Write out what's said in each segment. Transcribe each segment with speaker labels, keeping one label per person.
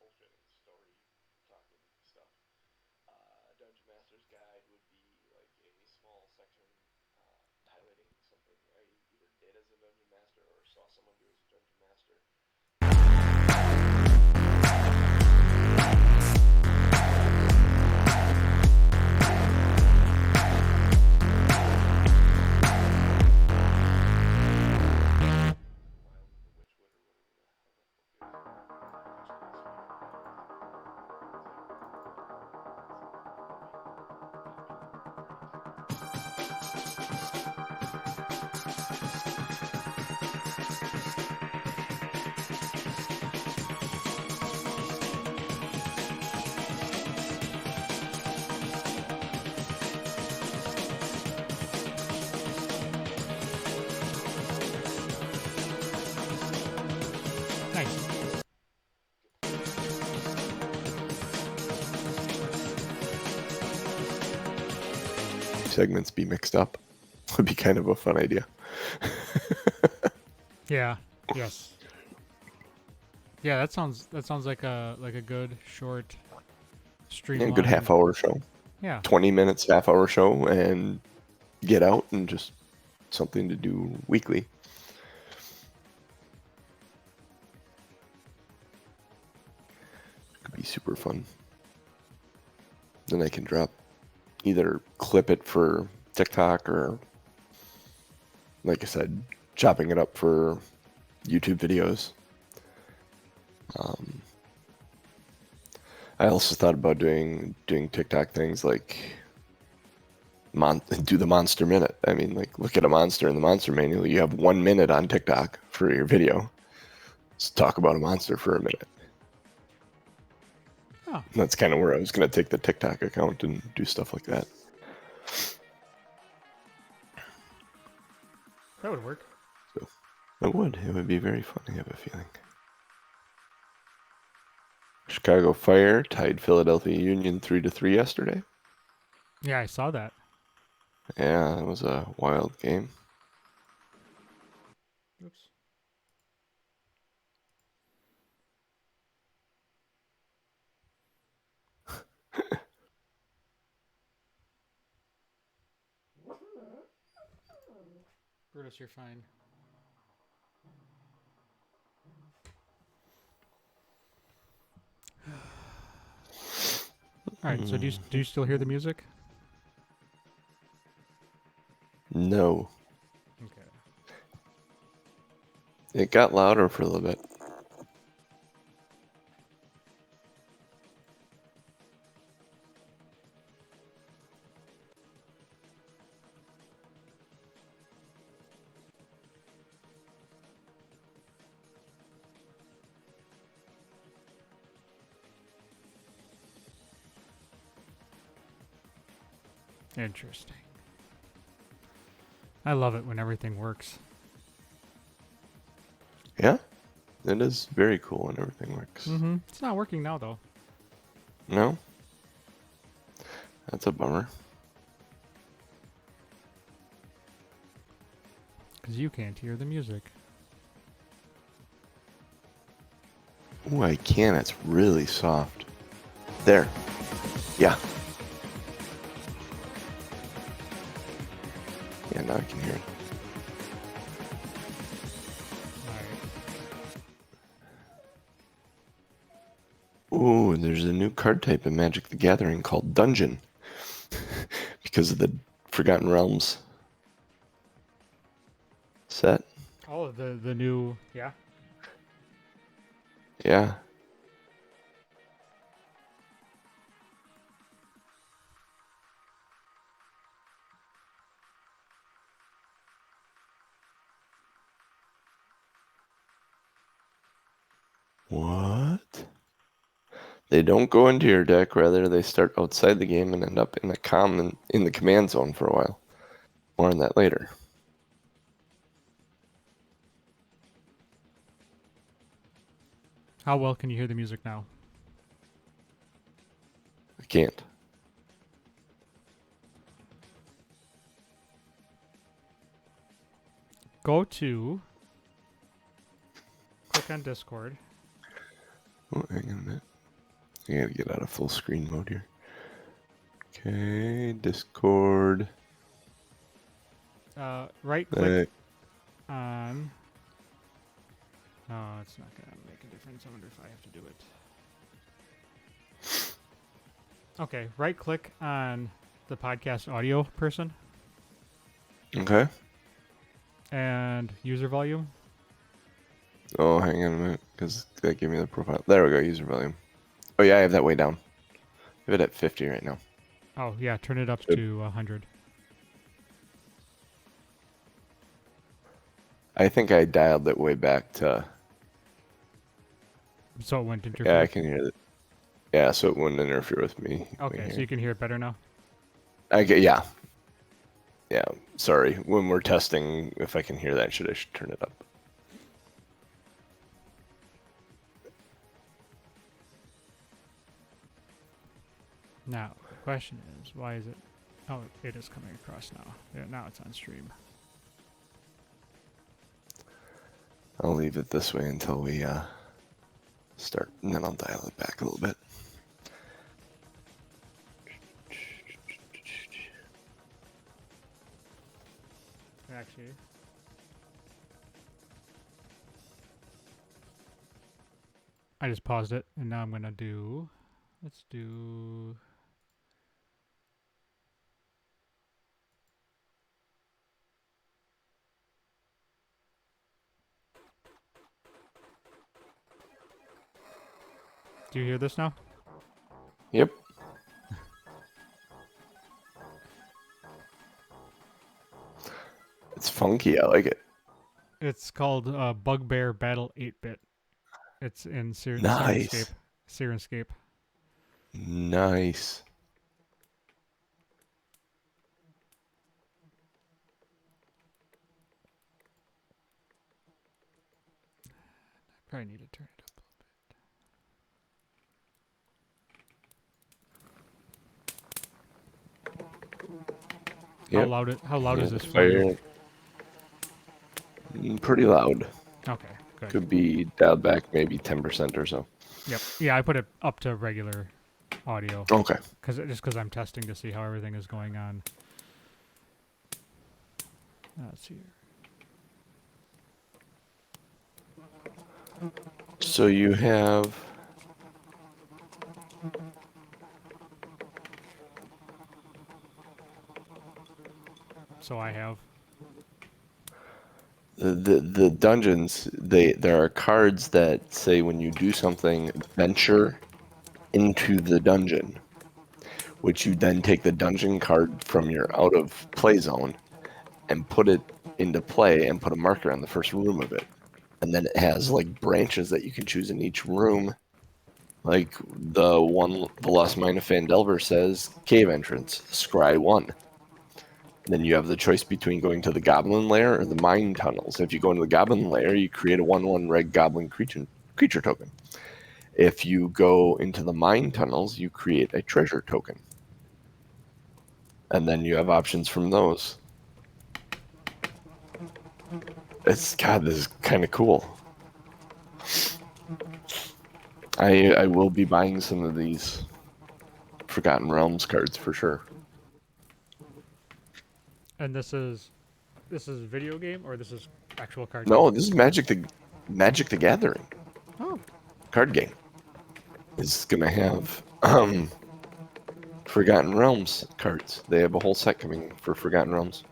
Speaker 1: propulsion and story talking stuff. Dungeon Master's Guide would be like a small section highlighting something I either did as a Dungeon Master or saw someone do as a Dungeon Master. Segments be mixed up would be kind of a fun idea.
Speaker 2: Yeah. Yes. Yeah, that sounds like a good short streamlined.
Speaker 1: Good half-hour show.
Speaker 2: Yeah.
Speaker 1: 20 minutes, half-hour show, and get out and just something to do weekly. Could be super fun. Then I can either clip it for TikTok or, like I said, chopping it up for YouTube videos. I also thought about doing TikTok things like do the monster minute. I mean, like, look at a monster in the monster manual. You have 1 minute on TikTok for your video. Let's talk about a monster for a minute.
Speaker 2: Oh.
Speaker 1: That's kind of where I was going to take the TikTok account and do stuff like that.
Speaker 2: That would work.
Speaker 1: So, it would be very fun, I have a feeling. Chicago Fire tied Philadelphia Union 3-3 yesterday.
Speaker 2: Yeah, I saw that.
Speaker 1: Yeah, it was a wild game.
Speaker 2: Oops. Brutus, you're fine. All right. So do you still hear the music?
Speaker 1: No.
Speaker 2: Okay.
Speaker 1: It got louder for a little bit.
Speaker 2: Interesting. I love it when everything works.
Speaker 1: Yeah, it is very cool when everything works.
Speaker 2: Mm-hmm. It's not working now, though.
Speaker 1: No? That's a bummer.
Speaker 2: Because you can't hear the music.
Speaker 1: Ooh, I can. It's really soft. There. Yeah. Yeah, now I can hear it. Ooh, there's a new card type in Magic the Gathering called Dungeon. Because of the Forgotten Realms set.
Speaker 2: Oh, the new, yeah.
Speaker 1: Yeah. What? They don't go into your deck, rather they start outside the game and end up in the command zone for a while. More on that later.
Speaker 2: How well can you hear the music now?
Speaker 1: I can't.
Speaker 2: Go to, click on Discord.
Speaker 1: Oh, hang on a minute.
Speaker 3: I gotta get out of full screen mode here. Okay, Discord.
Speaker 2: Right click on. Oh, it's not gonna make a difference. I wonder if I have to do it. Okay, right click on the podcast audio person
Speaker 3: Okay.
Speaker 1: and
Speaker 2: user volume.
Speaker 3: Oh, hang on a minute, because that gave me the profile. There we go, user volume. Oh yeah, I have that way down. I have it at 50 right now.
Speaker 2: Oh yeah, turn it up
Speaker 3: Should-
Speaker 2: to 100.
Speaker 3: I think I dialed it way back to.
Speaker 2: So it wouldn't interfere.
Speaker 3: Yeah, I can hear it. Yeah, so it wouldn't interfere with me.
Speaker 2: Okay, so you can hear it better now.
Speaker 3: Yeah. Yeah. Sorry. When we're testing, if I can hear that, I should turn it up.
Speaker 2: Now the question is, why is it? Oh, it is coming across now. Yeah, now it's on stream.
Speaker 3: I'll leave it this way until we start, and then I'll dial it back a little bit.
Speaker 2: Actually, I just paused it, and now I'm gonna do. Let's do. Do you hear this now?
Speaker 3: Yep. It's funky. I like it.
Speaker 2: It's called Bugbear Battle 8-bit. It's in
Speaker 3: Nice.
Speaker 2: Sirenscape.
Speaker 3: Nice.
Speaker 2: Probably need to turn it up a little bit.
Speaker 3: Yep.
Speaker 2: How loud is this for you?
Speaker 3: Pretty loud.
Speaker 2: Okay, good.
Speaker 3: Could be dialed back maybe 10% or so.
Speaker 2: Yep. Yeah, I put it up to regular audio.
Speaker 3: Okay.
Speaker 2: Because I'm testing to see how everything is going on. Let's see here.
Speaker 3: So you have.
Speaker 2: So I have.
Speaker 3: The dungeons, there are cards that say when you do something, venture into the dungeon, which you then take the dungeon card from your out of play zone and put it into play and put a marker on the first room of it. And then it has like branches that you can choose in each room. Like the Lost Mine of Phandelver says, cave entrance, scry 1. Then you have the choice between going to the Goblin Lair or the Mine Tunnels. If you go into the Goblin Lair, you create a 1/1 red Goblin creature token. If you go into the Mine Tunnels, you create a treasure token. And then you have options from those. This is kind of cool. I will be buying some of these Forgotten Realms cards for sure.
Speaker 2: And this is video game or this is actual card
Speaker 3: No,
Speaker 2: game?
Speaker 3: this is Magic the Gathering.
Speaker 2: Oh.
Speaker 3: Card game. It's gonna have Forgotten Realms cards. They have a whole set coming for Forgotten Realms.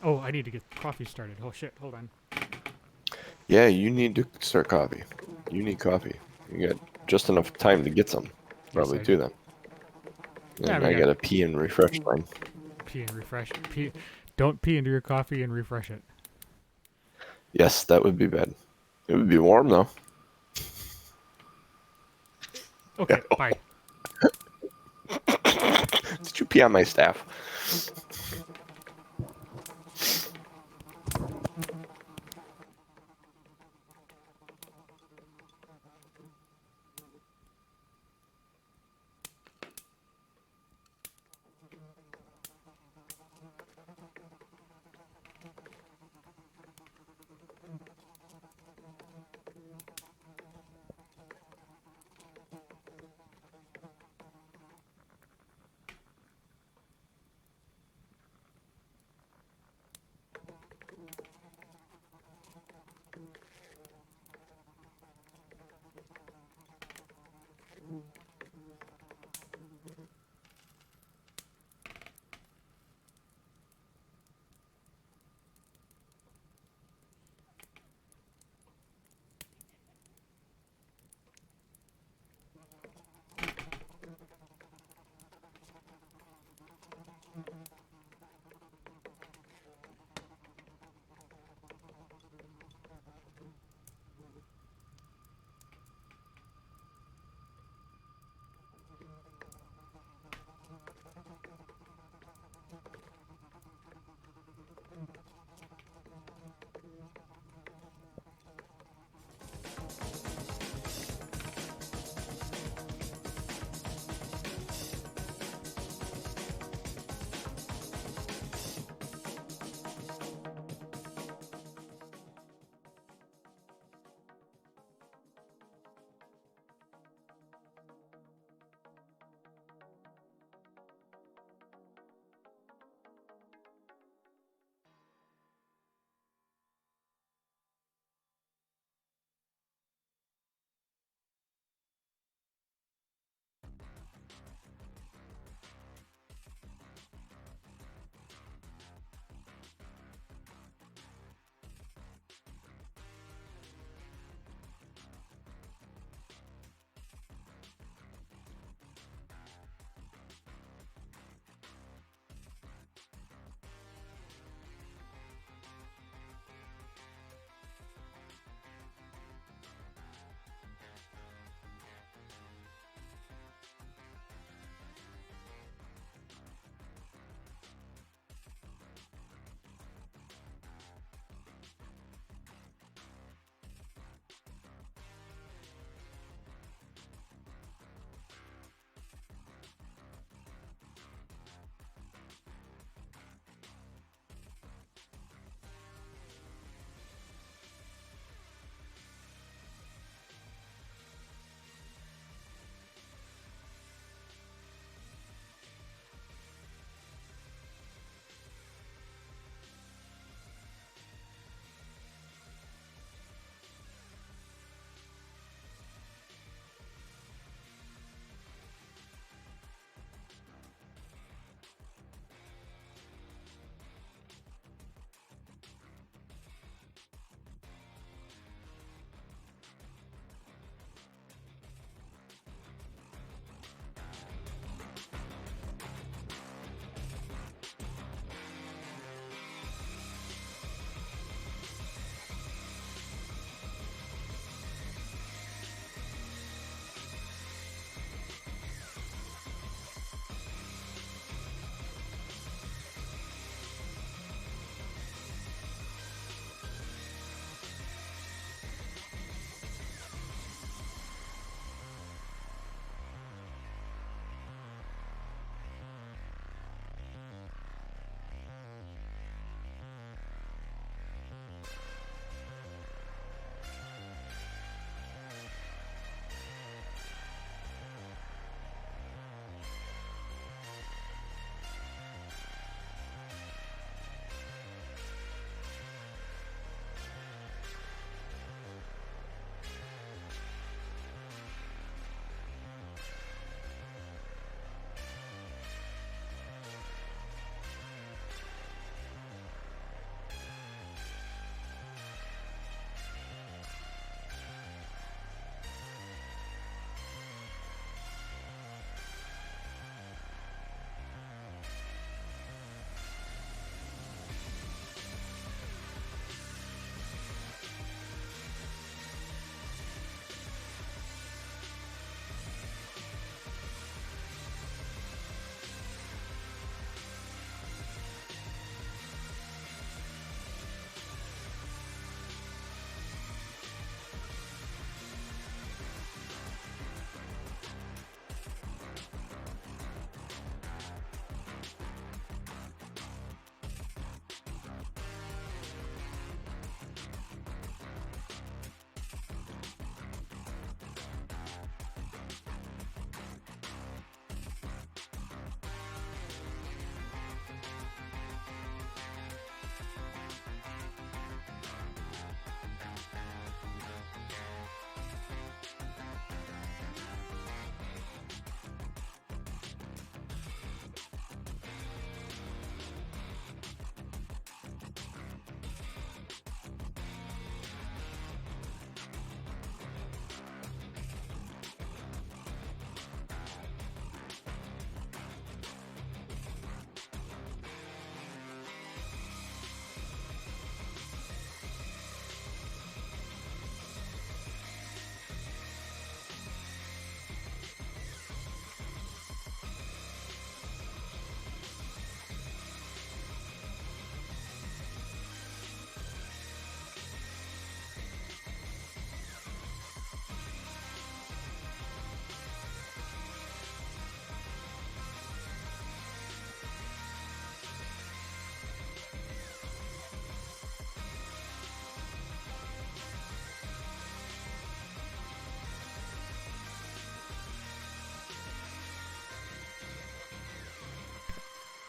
Speaker 2: Oh, I need to get coffee started. Oh shit, hold on.
Speaker 3: Yeah, you need to start coffee. You need coffee. You got just enough time to get some. Probably
Speaker 2: I
Speaker 3: too
Speaker 2: do.
Speaker 3: then.
Speaker 2: Yeah,
Speaker 3: And I gotta pee and refresh mine.
Speaker 2: Pee and refresh. Don't pee into your coffee and refresh it.
Speaker 3: Yes, that would be bad. It would be warm though.
Speaker 2: Okay, bye.
Speaker 3: Did you pee on my staff?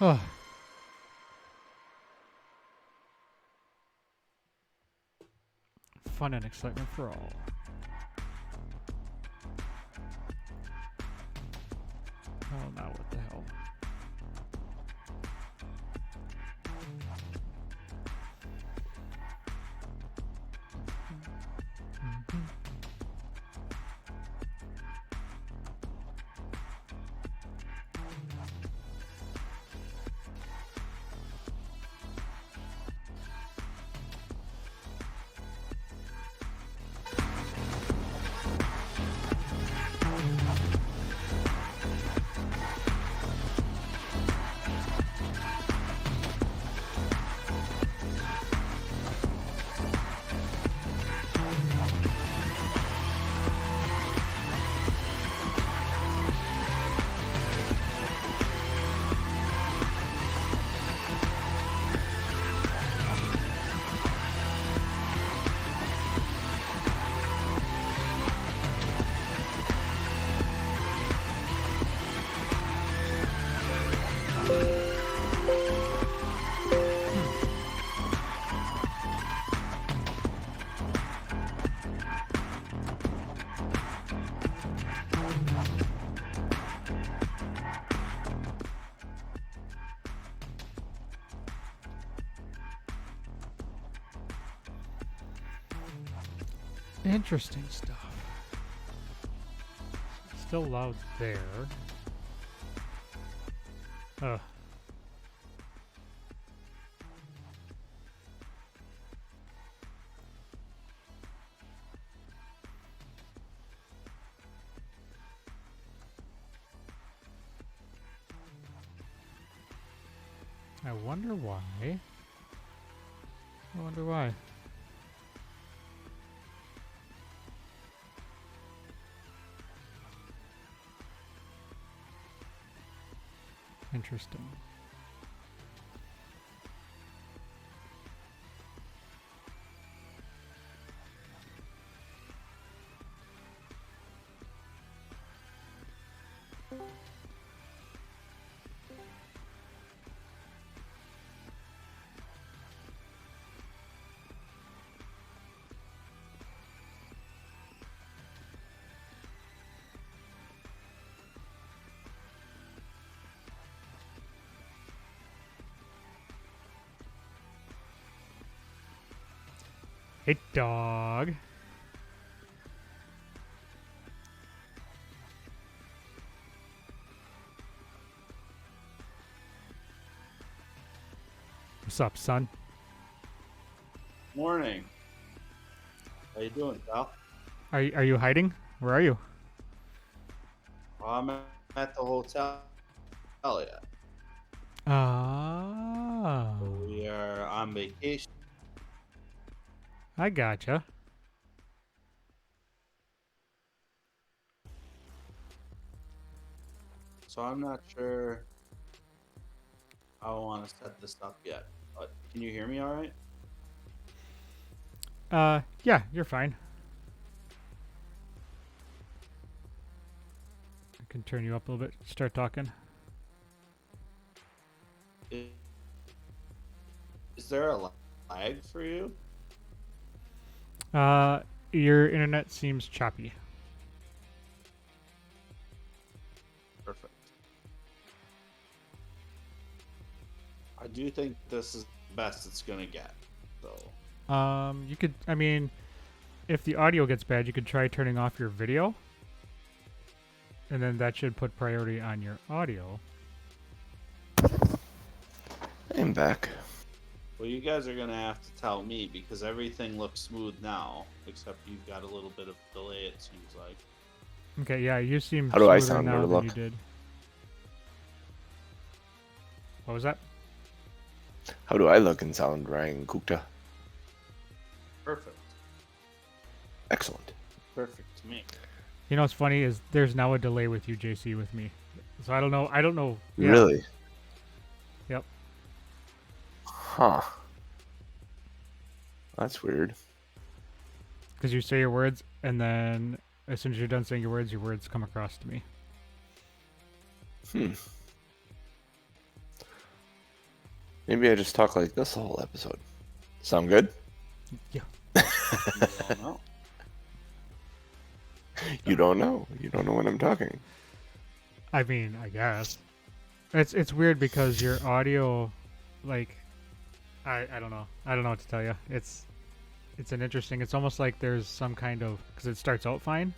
Speaker 2: Oh. Fun and excitement for all. Oh, now what the hell? Interesting stuff. Still loud there. Ugh. I wonder why. I wonder why. Interesting. Hey, dog. What's up, son?
Speaker 4: Morning. How you doing, pal?
Speaker 2: Are you hiding? Where are you?
Speaker 4: I'm at the hotel yet.
Speaker 2: Ah,
Speaker 4: We are on vacation.
Speaker 2: I gotcha.
Speaker 4: So I'm not sure how I want to set this up yet. But can you hear me all right?
Speaker 2: Yeah, you're fine. I can turn you up a little bit. Start talking.
Speaker 4: Is, is there a lag for you?
Speaker 2: Your internet seems choppy.
Speaker 4: Perfect. I do think this is the best it's going to get. So
Speaker 2: You could, I mean, if the audio gets bad, you could try turning off your video. And then that should put priority on your audio.
Speaker 3: I'm back.
Speaker 4: well, you guys are going to have to tell me because everything looks smooth now, except you've got a little bit of delay, it seems like.
Speaker 2: Okay, yeah, you seem
Speaker 3: How do I
Speaker 2: smoother
Speaker 3: sound?
Speaker 2: now
Speaker 3: Or
Speaker 2: than
Speaker 3: look?
Speaker 2: you did. What was that?
Speaker 3: How do I look and sound, Ryan Gupta?
Speaker 4: Perfect.
Speaker 3: Excellent.
Speaker 4: Perfect to me.
Speaker 2: You know what's funny is there's now a delay with you, JC, with me. So I don't know. Yeah.
Speaker 3: Really?
Speaker 2: Yep.
Speaker 3: Huh. That's weird.
Speaker 2: Because you say your words, and then as soon as you're done saying your words come across to me.
Speaker 3: Maybe I just talk like this the whole episode. Sound good?
Speaker 2: Yeah.
Speaker 4: You don't know.
Speaker 3: You don't know. You don't know when I'm talking.
Speaker 2: I mean, I guess. It's weird because your audio, like, I don't know. I don't know what to tell you. It's an interesting. It's almost like there's some kind of, because it starts out fine,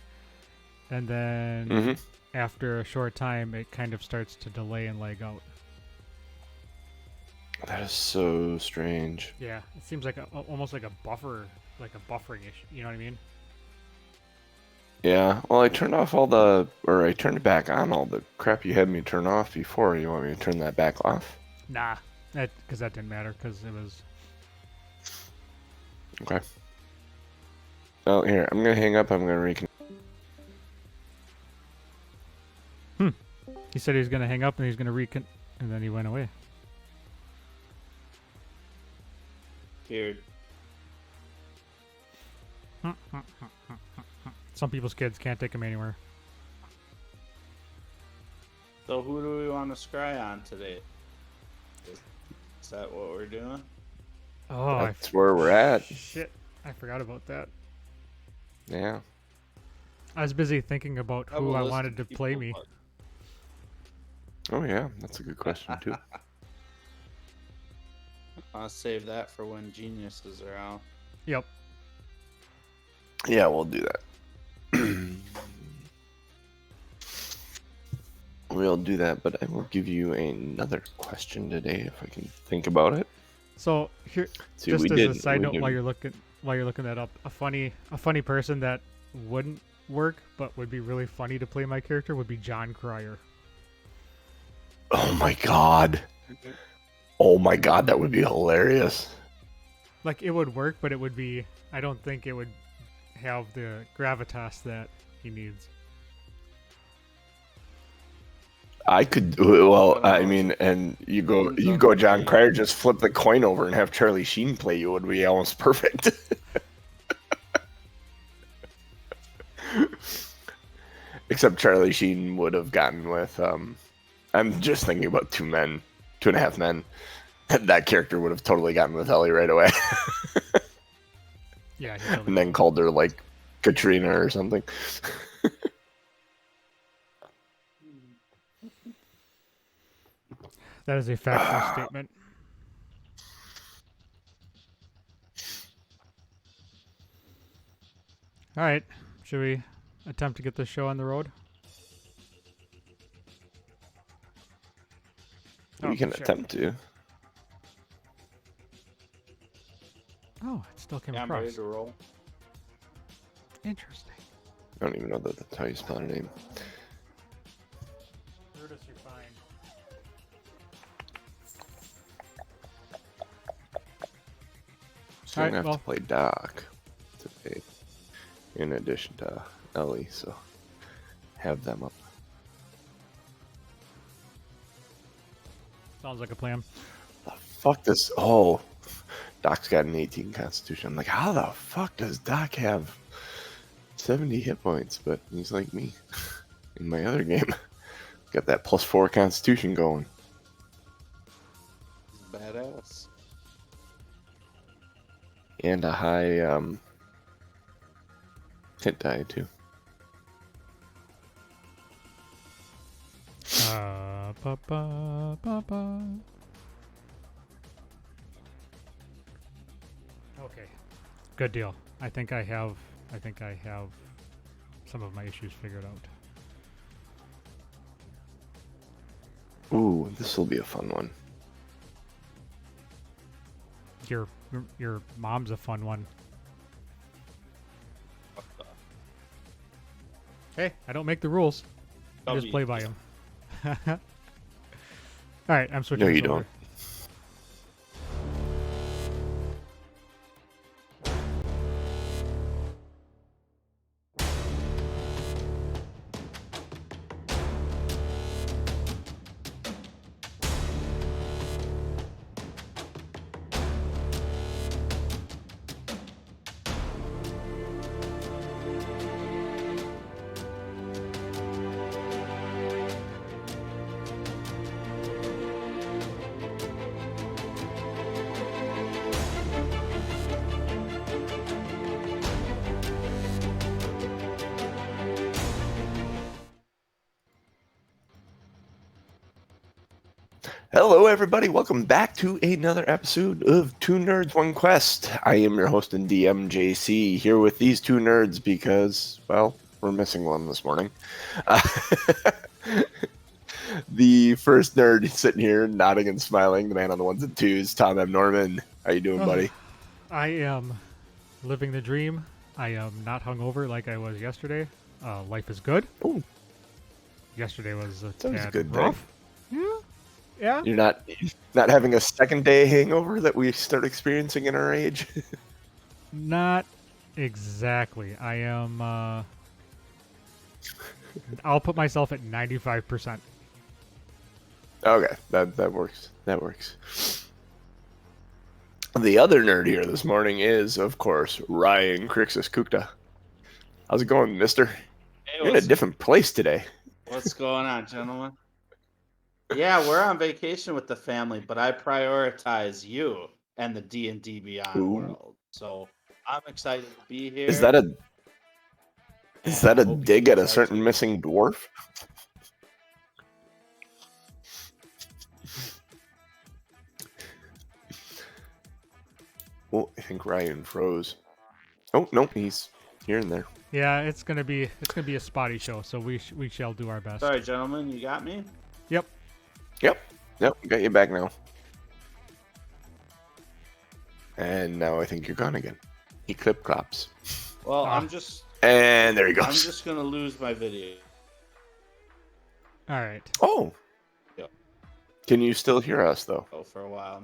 Speaker 2: and then
Speaker 3: Mm-hmm.
Speaker 2: after a short time, it kind of starts to delay and lag out.
Speaker 3: That is so strange.
Speaker 2: Yeah, it seems like almost like a buffer, like a buffering issue. You know what I mean?
Speaker 3: Yeah. Well, I turned off I turned back on all the crap you had me turn off before. You want me to turn that back off?
Speaker 2: Nah, because that didn't matter because it was.
Speaker 3: Okay. Oh, here. I'm gonna hang up. I'm gonna reconnect.
Speaker 2: He said he was gonna hang up and he's gonna and then he went away.
Speaker 4: Weird.
Speaker 2: Some people's kids can't take them anywhere.
Speaker 4: So who do we want to scry on today? Is that what we're doing?
Speaker 2: Oh,
Speaker 3: That's where we're at.
Speaker 2: Shit, I forgot about that.
Speaker 3: Yeah.
Speaker 2: I was busy thinking about
Speaker 4: Have
Speaker 2: who
Speaker 4: a
Speaker 2: I
Speaker 4: list
Speaker 2: wanted
Speaker 4: of
Speaker 2: to play
Speaker 4: people,
Speaker 2: me.
Speaker 4: but
Speaker 3: Oh yeah. That's a good question too.
Speaker 4: I'll save that for when geniuses are out.
Speaker 2: Yep.
Speaker 3: Yeah, we'll do that. We'll do that, but I will give you another question today if I can think about it.
Speaker 2: So here,
Speaker 3: See,
Speaker 2: just
Speaker 3: we
Speaker 2: as
Speaker 3: did.
Speaker 2: a side
Speaker 3: we
Speaker 2: note,
Speaker 3: did-
Speaker 2: while you're looking that up, a funny person that wouldn't work but would be really funny to play my character would be John Cryer.
Speaker 3: Oh my god. Oh my god, that would be hilarious.
Speaker 2: Like it would work, but it would be. I don't think it would have the gravitas that he needs.
Speaker 3: I could. Well, I mean, and you go John Cryer, just flip the coin over and have Charlie Sheen play you would be almost perfect. Except Charlie Sheen would have gotten with. I'm just thinking about 2.5 men. That character would have totally gotten with Ellie right away,
Speaker 2: Yeah, he totally
Speaker 3: and then called her like Katrina or something.
Speaker 2: that is a factual statement. All right, should we attempt to get this show on the road?
Speaker 3: We can
Speaker 2: shit.
Speaker 3: attempt to.
Speaker 2: Oh, it still came
Speaker 4: Yeah, I'm ready
Speaker 2: across.
Speaker 4: to roll.
Speaker 2: Interesting.
Speaker 3: I don't even know that that's how you spell her name.
Speaker 2: Brutus, you're fine.
Speaker 3: So I'm
Speaker 2: Alright,
Speaker 3: gonna have to play Doc today, in addition to Ellie. So have them up.
Speaker 2: Sounds like a plan.
Speaker 3: The fuck does? Oh, Doc's got an 18 Constitution. I'm like, how the fuck does Doc have 70 hit points? But he's like me in my other game. Got that +4 Constitution going.
Speaker 4: He's badass.
Speaker 3: And a high hit die too.
Speaker 2: Ba, ba, ba, ba. Okay, good deal. I think I have some of my issues figured out.
Speaker 3: Ooh, this will be a fun one.
Speaker 2: Your mom's a fun one.
Speaker 4: What the?
Speaker 2: Hey, I don't make the rules. I just play by them. All right, I'm switching.
Speaker 3: No, you
Speaker 2: this over.
Speaker 3: don't. Hello, everybody. Welcome back to another episode of Two Nerds, One Quest. I am your host and DM, JC, here with these two nerds because, well, we're missing one this morning. The first nerd sitting here, nodding and smiling, the man on the ones and twos, Tom M. Norman. How you doing, buddy?
Speaker 2: I am living the dream. I am not hungover like I was yesterday. Life is good.
Speaker 3: Ooh.
Speaker 2: Yesterday was a
Speaker 3: Sounds
Speaker 2: tad
Speaker 3: good,
Speaker 2: rough. Yeah.
Speaker 3: You're not having a second day hangover that we start experiencing in our age?
Speaker 2: Not exactly. I am. I'll put myself at 95%.
Speaker 3: Okay, that works. That works. The other nerd here this morning is, of course, Ryan Crixus Kukta. How's it going, mister?
Speaker 4: Hey,
Speaker 3: You're in a different place today.
Speaker 4: What's going on, gentlemen? Yeah, we're on vacation with the family, but I prioritize you and the D&D Beyond
Speaker 3: Ooh.
Speaker 4: world. So I'm excited to be here.
Speaker 3: Is that a
Speaker 4: and hope you
Speaker 3: dig at a
Speaker 4: guys are
Speaker 3: certain
Speaker 4: too.
Speaker 3: missing dwarf? Well, I think Ryan froze. Oh no, he's here and there.
Speaker 2: Yeah, it's gonna be a spotty show, so we shall do our best.
Speaker 4: Sorry, gentlemen, you got me?
Speaker 2: Yep.
Speaker 3: Yep, got you back now. And now I think you're gone again. He clip clops.
Speaker 4: Well,
Speaker 2: Ah.
Speaker 3: And there he goes.
Speaker 4: I'm just gonna lose my video.
Speaker 2: All right.
Speaker 3: Oh.
Speaker 4: Yep.
Speaker 3: Can you still hear us though?
Speaker 4: For a while.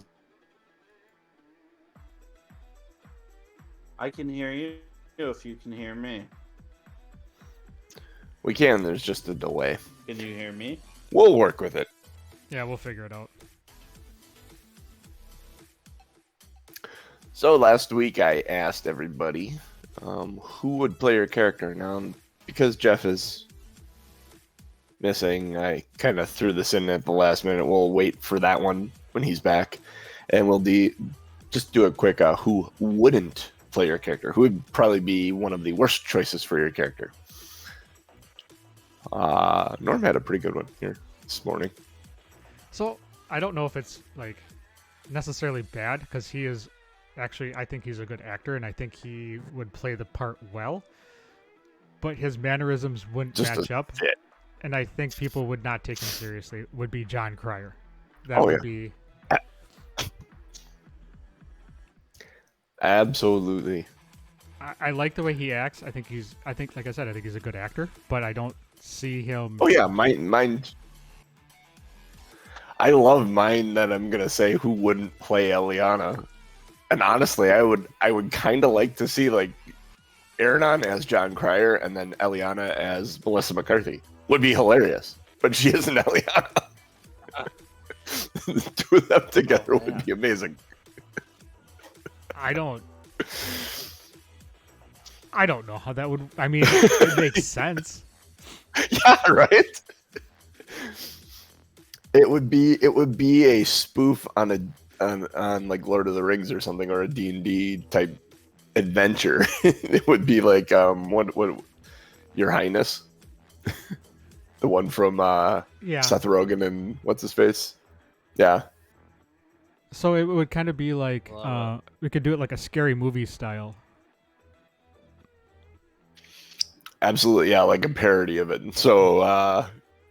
Speaker 4: I can hear you if you can hear me.
Speaker 3: We can. There's just a delay.
Speaker 4: Can you hear me?
Speaker 3: We'll work with it.
Speaker 2: Yeah, we'll figure it out.
Speaker 3: So last week I asked everybody who would play your character. Now, because Jeff is missing, I kind of threw this in at the last minute. We'll wait for that one when he's back, and we'll just do a quick who wouldn't play your character. Who would probably be one of the worst choices for your character? Norm had a pretty good one here this morning.
Speaker 2: So I don't know if it's like necessarily bad because he is actually, I think he's a good actor and I think he would play the part well, but his mannerisms wouldn't
Speaker 3: Just
Speaker 2: match
Speaker 3: a
Speaker 2: up,
Speaker 3: fit.
Speaker 2: and I think people would not take him seriously. Would be John Cryer. That
Speaker 3: Oh,
Speaker 2: would
Speaker 3: yeah.
Speaker 2: be.
Speaker 3: Absolutely.
Speaker 2: I like the way he acts. I think like I said, I think he's a good actor, but I don't see him.
Speaker 3: Oh yeah, mine. I love mine that I'm gonna say who wouldn't play Eliana, and honestly, I would kind of like to see like Aranon as John Cryer and then Eliana as Melissa McCarthy. Would be hilarious, but she isn't Eliana. The two of them together would be amazing.
Speaker 2: I don't know how that would. I mean, it makes sense.
Speaker 3: Yeah, right. It would be a spoof on like Lord of the Rings or something, or a D&D type adventure. It would be like what Your Highness, the one from
Speaker 2: Yeah.
Speaker 3: Seth Rogen and what's his face? Yeah.
Speaker 2: So it would kind of be like
Speaker 4: Love
Speaker 2: we could do it like a scary movie style.
Speaker 3: Absolutely, yeah, like a parody of it. So,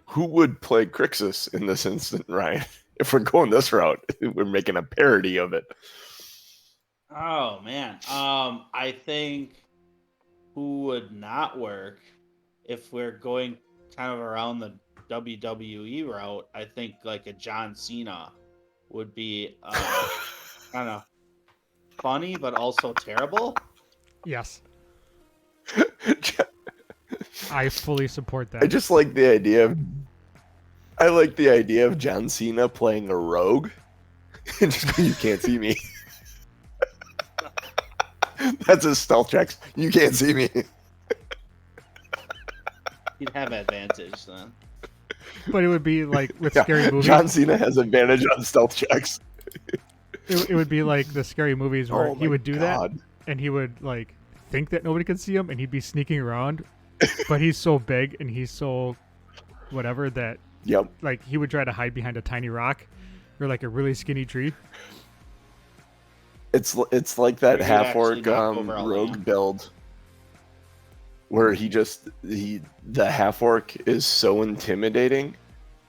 Speaker 3: who would play Crixus in this instant, Ryan? If we're going this route, we're making a parody of it.
Speaker 4: Oh man. I think who would not work if we're going kind of around the WWE route. I think like a John Cena would be kind of funny but also terrible.
Speaker 2: Yes, I fully support that.
Speaker 3: I just like the idea of. I like the idea of John Cena playing a rogue. Just, you can't see me. That's his stealth checks. You can't see me.
Speaker 4: He'd have advantage then.
Speaker 2: But it would be like with
Speaker 3: Yeah,
Speaker 2: scary movies.
Speaker 3: John Cena has advantage on stealth checks.
Speaker 2: It would be like the scary movies where
Speaker 3: Oh
Speaker 2: he
Speaker 3: my
Speaker 2: would do
Speaker 3: God.
Speaker 2: that, and he would like think that nobody could see him, and he'd be sneaking around, but he's so big and he's so whatever that
Speaker 3: Yep.
Speaker 2: like he would try to hide behind a tiny rock, or like a really skinny tree.
Speaker 3: It's like that
Speaker 4: Where he'd actually
Speaker 3: half-orc
Speaker 4: knock over a
Speaker 3: rogue
Speaker 4: lamp.
Speaker 3: build where the half-orc is so intimidating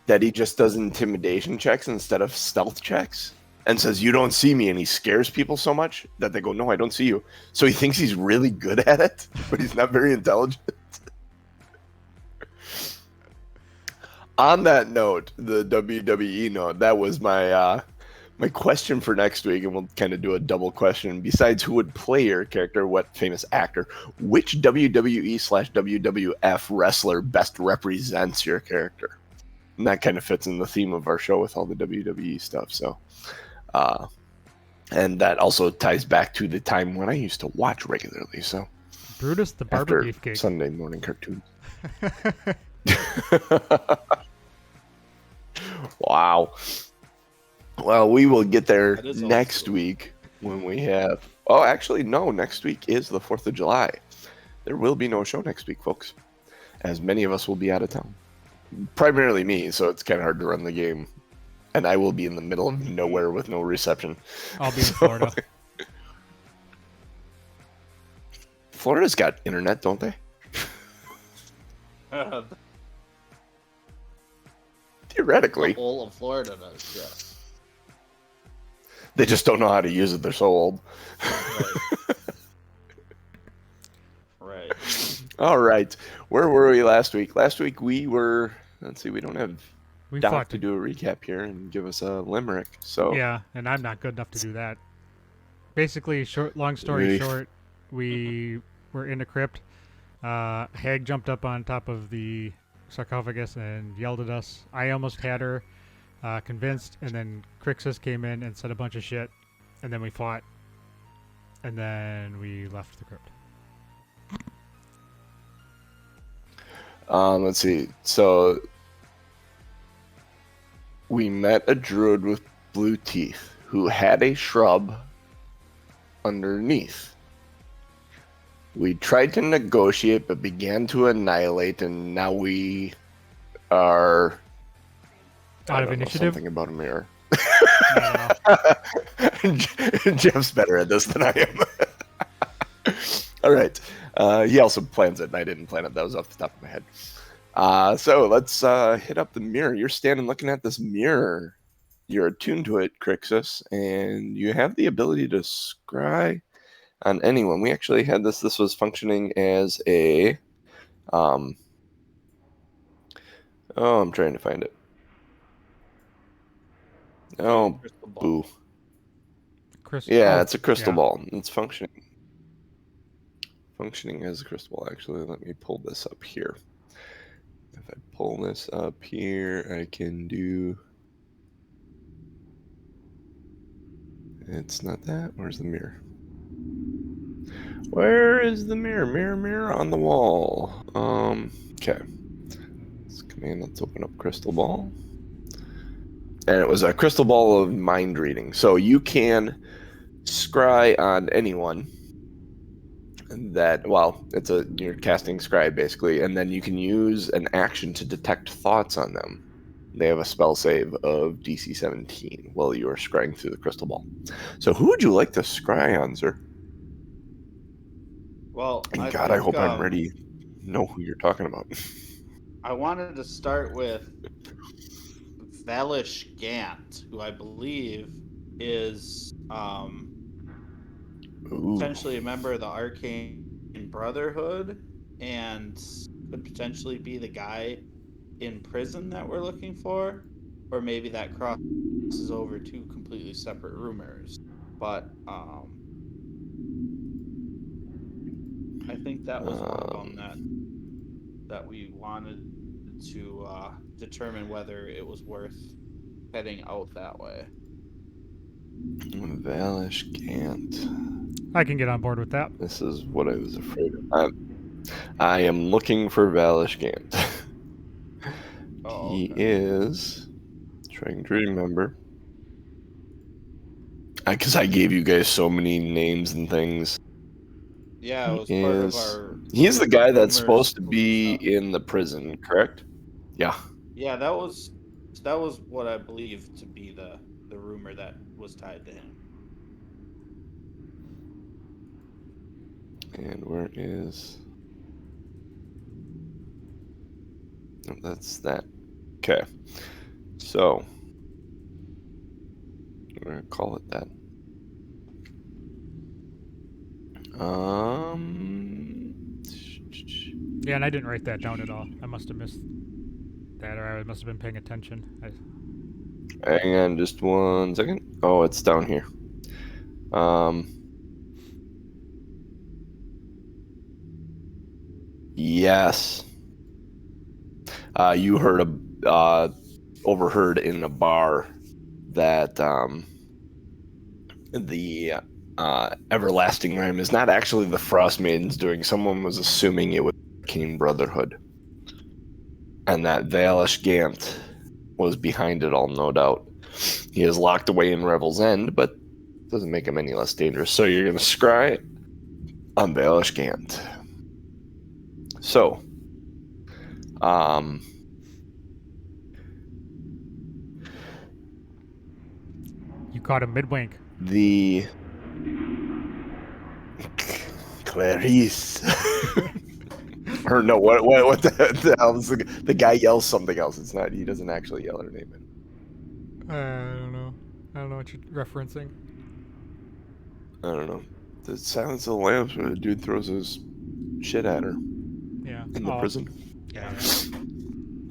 Speaker 3: that he just does intimidation checks instead of stealth checks and says, "You don't see me," and he scares people so much that they go, "No, I don't see you." So he thinks he's really good at it, but he's not very intelligent. On that note, the WWE note, that was my my question for next week, and we'll kind of do a double question. Besides who would play your character, what famous actor, which WWE/WWF wrestler best represents your character? And that kind of fits in the theme of our show with all the WWE stuff. So, and that also ties back to the time when I used to watch regularly. So,
Speaker 2: Brutus the Barber
Speaker 3: after
Speaker 2: Beefcake.
Speaker 3: Sunday morning cartoons. Wow. Well, we will get there
Speaker 4: That is old
Speaker 3: next
Speaker 4: school.
Speaker 3: week when we have. Oh, actually, no. Next week is the 4th of July. There will be no show next week, folks, as many of us will be out of town. Primarily me, so it's kind of hard to run the game. And I will be in the middle of nowhere with no reception.
Speaker 2: I'll be in Florida.
Speaker 3: Florida's got internet, don't they? Theoretically.
Speaker 4: The whole of Florida does, yes.
Speaker 3: They just don't know how to use it. They're so old.
Speaker 4: Right.
Speaker 3: All right. Where were we last week? Last week we were. Let's see. We don't have
Speaker 2: We
Speaker 3: Doc
Speaker 2: fought
Speaker 3: to do a recap here and give us a limerick. So
Speaker 2: Yeah, and I'm not good enough to do that. Basically, long story
Speaker 3: Really?
Speaker 2: short, we were in a crypt. Hag jumped up on top of the sarcophagus and yelled at us. I almost had her convinced, and then Crixus came in and said a bunch of shit, and then we fought, and then we left the crypt.
Speaker 3: let's see. So we met a druid with blue teeth who had a shrub underneath. We tried to negotiate, but began to annihilate, and now we are
Speaker 2: Out of
Speaker 3: I don't know,
Speaker 2: initiative?
Speaker 3: something about a mirror.
Speaker 2: I
Speaker 3: Jeff's better at this than I am. All right. He also plans it, and I didn't plan it. That was off the top of my head. So let's hit up the mirror. You're standing looking at this mirror. You're attuned to it, Crixus, and you have the ability to scry on anyone. We actually had this. This was functioning as a... I'm trying to find it. Oh,
Speaker 4: Crystal ball.
Speaker 3: boo.
Speaker 2: know.
Speaker 3: It's a crystal
Speaker 2: yeah.
Speaker 3: ball. It's functioning as a crystal ball. Actually, let me pull this up here. If I pull this up here, I can do... It's not that. Where's the mirror? Where is the mirror? Mirror on the wall. Okay. Let's command. Let's open up crystal ball. And it was a crystal ball of mind reading. So you can scry on anyone that, well, you're casting scry basically, and then you can use an action to detect thoughts on them. They have a spell save of DC 17 while you are scrying through the crystal ball. So who would you like to scry on, sir?
Speaker 4: Well,
Speaker 3: And
Speaker 4: I
Speaker 3: God,
Speaker 4: think,
Speaker 3: I hope I'm ready to know who you're talking about.
Speaker 4: I wanted to start with Valish Gant, who I believe is
Speaker 3: Ooh.
Speaker 4: potentially a member of the Arcane Brotherhood and could potentially be the guy in prison that we're looking for, or maybe that crosses over two completely separate rumors. But I think that was one of them that we wanted to determine whether it was worth heading out that way.
Speaker 3: Valish Gant.
Speaker 2: I can get on board with that.
Speaker 3: This is what I was afraid of. I am looking for Valish Gant. He is trying to remember. Because I gave you guys so many names and things.
Speaker 4: Yeah, it was part of our.
Speaker 3: He's the guy that's
Speaker 4: rumors
Speaker 3: supposed to be
Speaker 4: stuff.
Speaker 3: in the prison, correct? Yeah.
Speaker 4: Yeah, that was what I believe to be the rumor that was tied to him.
Speaker 3: And where is... Oh, that's that. Okay. So, we're going to call it that.
Speaker 2: Yeah, and I didn't write that down at all. I must have missed that, or I must have been paying attention.
Speaker 3: Hang on just 1 second. Oh, it's down here. Yes. You overheard in a bar that the everlasting rhyme is not actually the Frost Maidens doing. Someone was assuming it was the Arcane Brotherhood, and that Vaelish Gant was behind it all, no doubt. He is locked away in Revel's End, but doesn't make him any less dangerous. So you're going to scry on Vaelish Gant. So,
Speaker 2: You caught him mid-wink.
Speaker 3: the Clarice. Or no, what the hell is the guy yells something else. It's not, he doesn't actually yell her name.
Speaker 2: I don't know. I don't know what you're referencing.
Speaker 3: I don't know. The Silence of the Lambs where the dude throws his shit at her
Speaker 2: Yeah.
Speaker 3: in the prison.
Speaker 4: Yeah.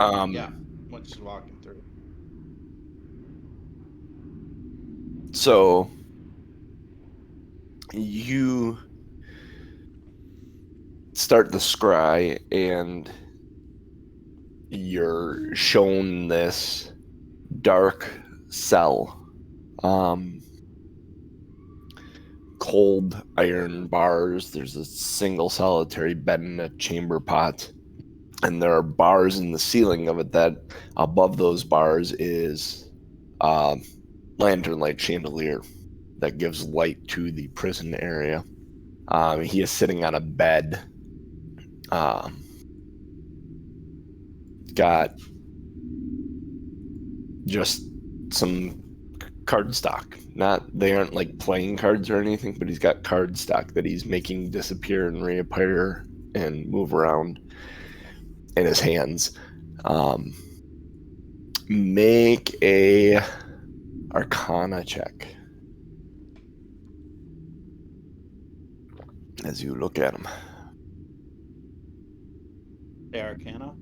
Speaker 3: Yeah.
Speaker 4: When she's walking through.
Speaker 3: So you start the scry and you're shown this dark cell. Cold iron bars. There's a single solitary bed in a chamber pot. And there are bars in the ceiling of it that above those bars is a lantern light chandelier that gives light to the prison area. He is sitting on a bed. Got just some card stock. They aren't like playing cards or anything, but he's got card stock that he's making disappear and reappear and move around in his hands. Make a Arcana check as you look at him.
Speaker 4: The Arcana?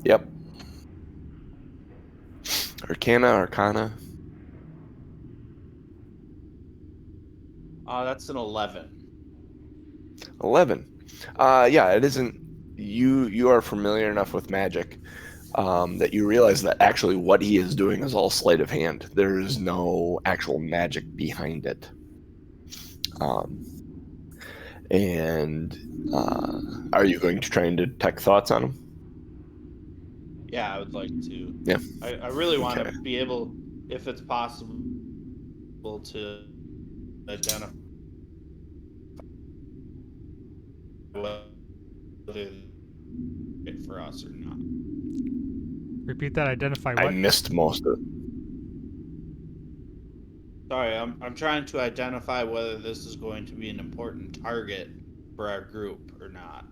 Speaker 3: Yep. Arcana.
Speaker 4: That's an 11.
Speaker 3: 11. Yeah, it isn't. You are familiar enough with magic that you realize that actually what he is doing is all sleight of hand. There is no actual magic behind it. Are you going to try and detect thoughts on him?
Speaker 4: Yeah, I would like to.
Speaker 3: Yeah.
Speaker 4: I really want to be able, if it's possible, to identify whether it for us or not.
Speaker 2: Repeat that. Identify what?
Speaker 3: I missed most of it.
Speaker 4: Sorry, I'm trying to identify whether this is going to be an important target for our group or not.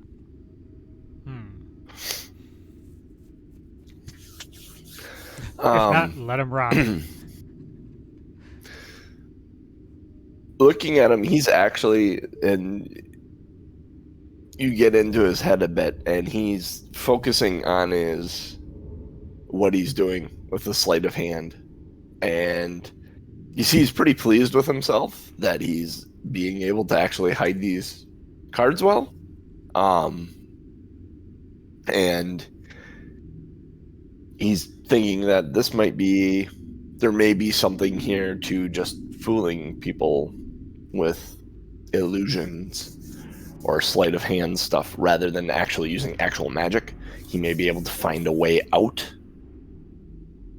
Speaker 2: If not, let him rock.
Speaker 3: Looking at him, he's actually, and you get into his head a bit, and he's focusing on what he's doing with the sleight of hand, and you see he's pretty pleased with himself that he's being able to actually hide these cards well, and he's thinking that there may be something here to just fooling people with illusions or sleight of hand stuff rather than actually using actual magic. He may be able to find a way out.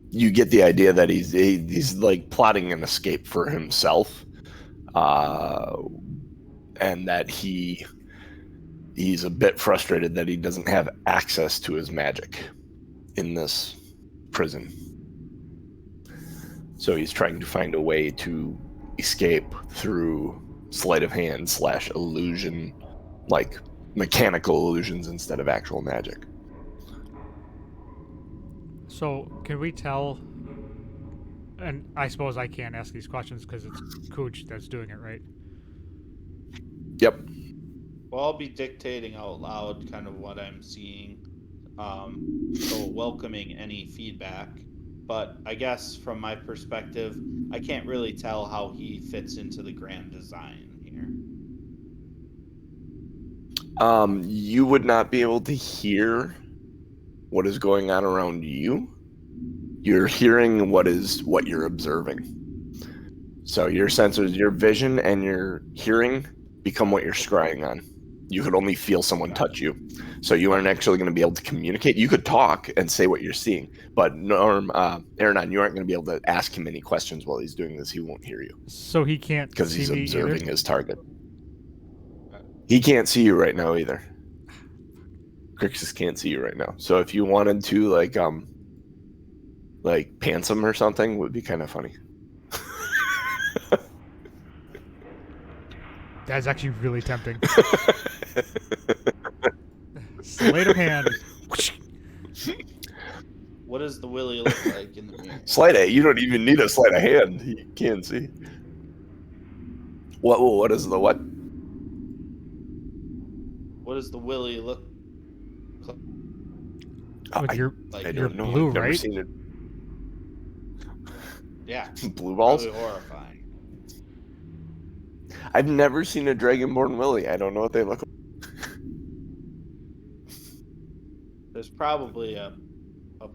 Speaker 3: You get the idea that he's like plotting an escape for himself, and that he's a bit frustrated that he doesn't have access to his magic in this prison. So he's trying to find a way to escape through sleight of hand / illusion, like mechanical illusions instead of actual magic.
Speaker 2: So, can we tell? And I suppose I can't ask these questions because it's Cooch that's doing it, right?
Speaker 3: Yep.
Speaker 4: Well, I'll be dictating out loud kind of what I'm seeing. So welcoming any feedback. But I guess from my perspective, I can't really tell how he fits into the grand design here.
Speaker 3: You would not be able to hear what is going on around you. You're hearing what you're observing. So your sensors, your vision and your hearing become what you're scrying on. You could only feel someone touch you. So you aren't actually going to be able to communicate. You could talk and say what you're seeing, but Aaron, you aren't going to be able to ask him any questions while he's doing this. He won't hear you
Speaker 2: So he can't
Speaker 3: because
Speaker 2: see
Speaker 3: he's
Speaker 2: me either.
Speaker 3: observing his target. He can't see you right now either. Crixus can't see you right now. So if you wanted to like pants him or something, would be kind of funny.
Speaker 2: That's actually really tempting. Sleight of hand.
Speaker 4: What does the Willy look like in the mirror?
Speaker 3: Sleight of, you don't even need a sleight of hand. He can't see. What is the what?
Speaker 4: What does the Willy look
Speaker 2: With your
Speaker 4: like?
Speaker 3: I
Speaker 2: you're
Speaker 3: don't know.
Speaker 2: blue,
Speaker 3: I've never
Speaker 2: right?
Speaker 3: seen it.
Speaker 4: Yeah,
Speaker 3: Blue balls?
Speaker 4: probably horrifying.
Speaker 3: I've never seen a Dragonborn Willy. I don't know what they look like.
Speaker 4: There's probably a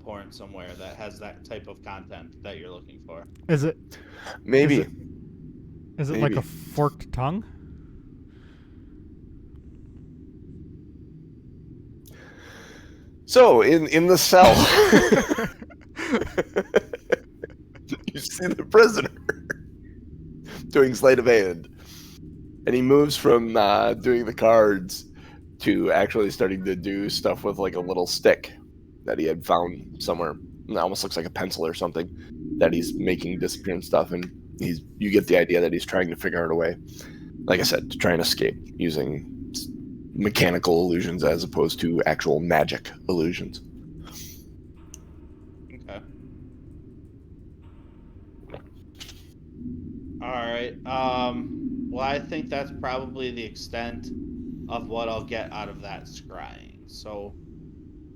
Speaker 4: porn somewhere that has that type of content that you're looking for.
Speaker 2: Is it?
Speaker 3: Maybe.
Speaker 2: Is it like a forked tongue?
Speaker 3: So in the cell, you see the prisoner doing sleight of hand, and he moves from doing the cards to actually starting to do stuff with like a little stick that he had found somewhere. It almost looks like a pencil or something that he's making disappear and stuff. And you get the idea that he's trying to figure out a way, like I said, to try and escape using mechanical illusions as opposed to actual magic illusions.
Speaker 4: Okay. All right. Well, I think that's probably the extent of what I'll get out of that scrying. So,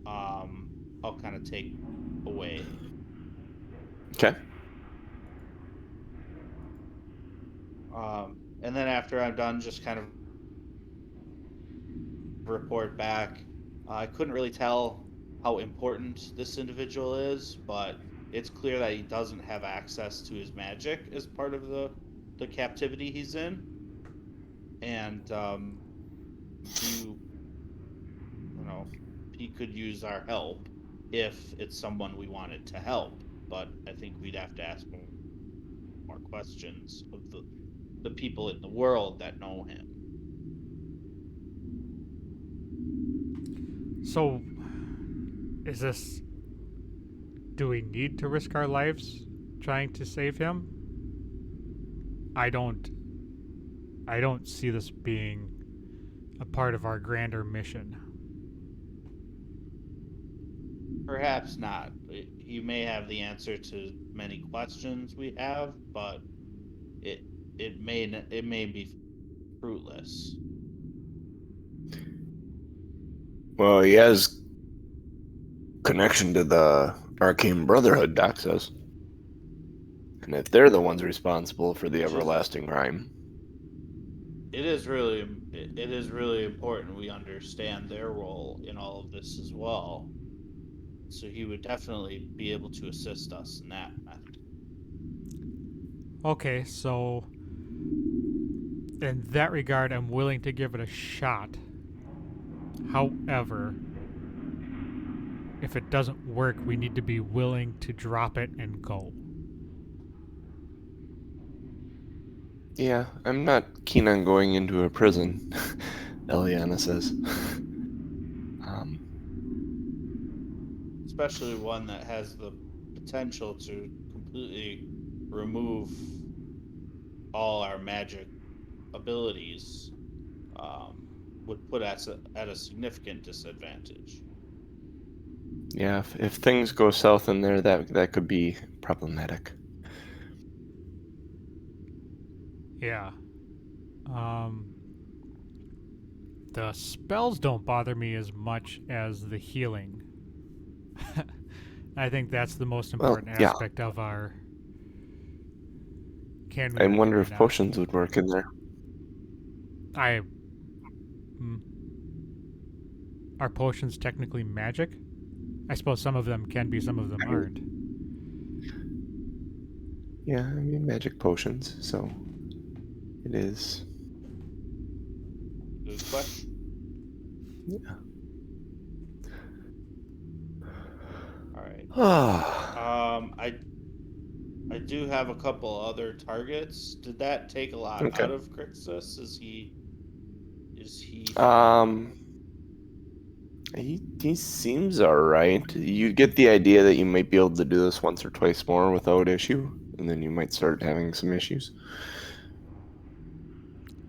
Speaker 4: I'll kind of take away.
Speaker 3: Okay.
Speaker 4: And then after I'm done, just kind of report back. I couldn't really tell how important this individual is, but it's clear that he doesn't have access to his magic as part of the captivity he's in, and he could use our help if it's someone we wanted to help. But I think we'd have to ask more questions of the people in the world that know him.
Speaker 2: So, is this? Do we need to risk our lives trying to save him? I don't see this being a part of our grander mission.
Speaker 4: Perhaps not. He may have the answer to many questions we have, but it may be fruitless.
Speaker 3: Well, he has connection to the Arcane Brotherhood, Doc says. And if they're the ones responsible for the everlasting crime,
Speaker 4: it is really important we understand their role in all of this as well. So he would definitely be able to assist us in that method.
Speaker 2: Okay, so in that regard, I'm willing to give it a shot. However, if it doesn't work, we need to be willing to drop it and go.
Speaker 3: yeah, I'm not keen on going into a prison, Eliana says.
Speaker 4: Especially one that has the potential to completely remove all our magic abilities, um, would put us at a significant disadvantage.
Speaker 3: Yeah, if things go south in there, that could be problematic.
Speaker 2: Yeah. The spells don't bother me as much as the healing. I think that's the most
Speaker 3: Well,
Speaker 2: important
Speaker 3: yeah.
Speaker 2: aspect of our can we
Speaker 3: I
Speaker 2: or can
Speaker 3: wonder
Speaker 2: we
Speaker 3: if
Speaker 2: not.
Speaker 3: potions would work in there.
Speaker 2: I are potions technically magic? I suppose some of them can be, some of them
Speaker 3: I mean,
Speaker 2: aren't.
Speaker 3: yeah, I mean magic potions, so it is.
Speaker 4: Good question.
Speaker 3: Yeah.
Speaker 4: All right.
Speaker 3: Ah,
Speaker 4: I do have a couple other targets. Did that take a lot
Speaker 3: okay.
Speaker 4: out of Crixus? Is he fine?
Speaker 3: Um, he seems alright. You get the idea that you might be able to do this once or twice more without issue, and then you might start having some issues.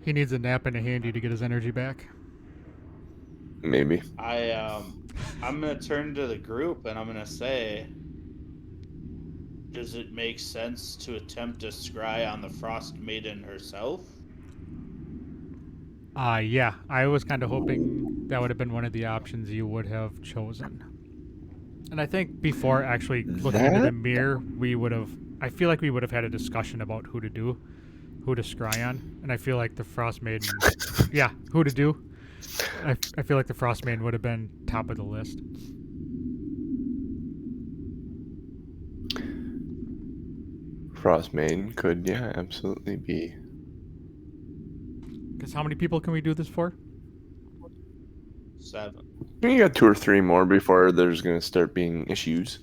Speaker 2: He needs a nap and a handy to get his energy back.
Speaker 3: Maybe.
Speaker 4: I'm gonna turn to the group and I'm gonna say, does it make sense to attempt to scry on the Frost Maiden herself?
Speaker 2: Yeah, I was kind of hoping that would have been one of the options you would have chosen. And I think before actually looking into the
Speaker 3: That
Speaker 2: mirror, we would have. I feel like we would have had a discussion about who to do, who to scry on, and I feel like the Frost Maiden. Yeah, who to do. I feel like the Frost Maiden would have been top of the list.
Speaker 3: Frostmaiden could, yeah, absolutely be.
Speaker 2: Because how many people can we do this for?
Speaker 4: 7.
Speaker 3: You got 2 or 3 more before there's going to start being issues.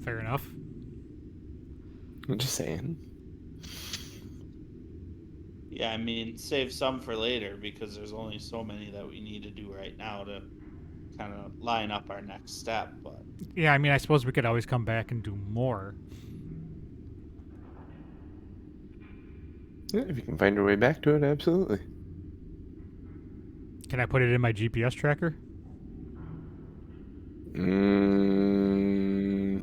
Speaker 2: Fair enough.
Speaker 3: I'm just saying.
Speaker 4: Yeah, I mean, save some for later because there's only so many that we need to do right now to kind of line up our next step. But
Speaker 2: Yeah, I mean, I suppose we could always come back and do more.
Speaker 3: Yeah, if you can find your way back to it, absolutely.
Speaker 2: Can I put it in my GPS tracker?
Speaker 3: I don't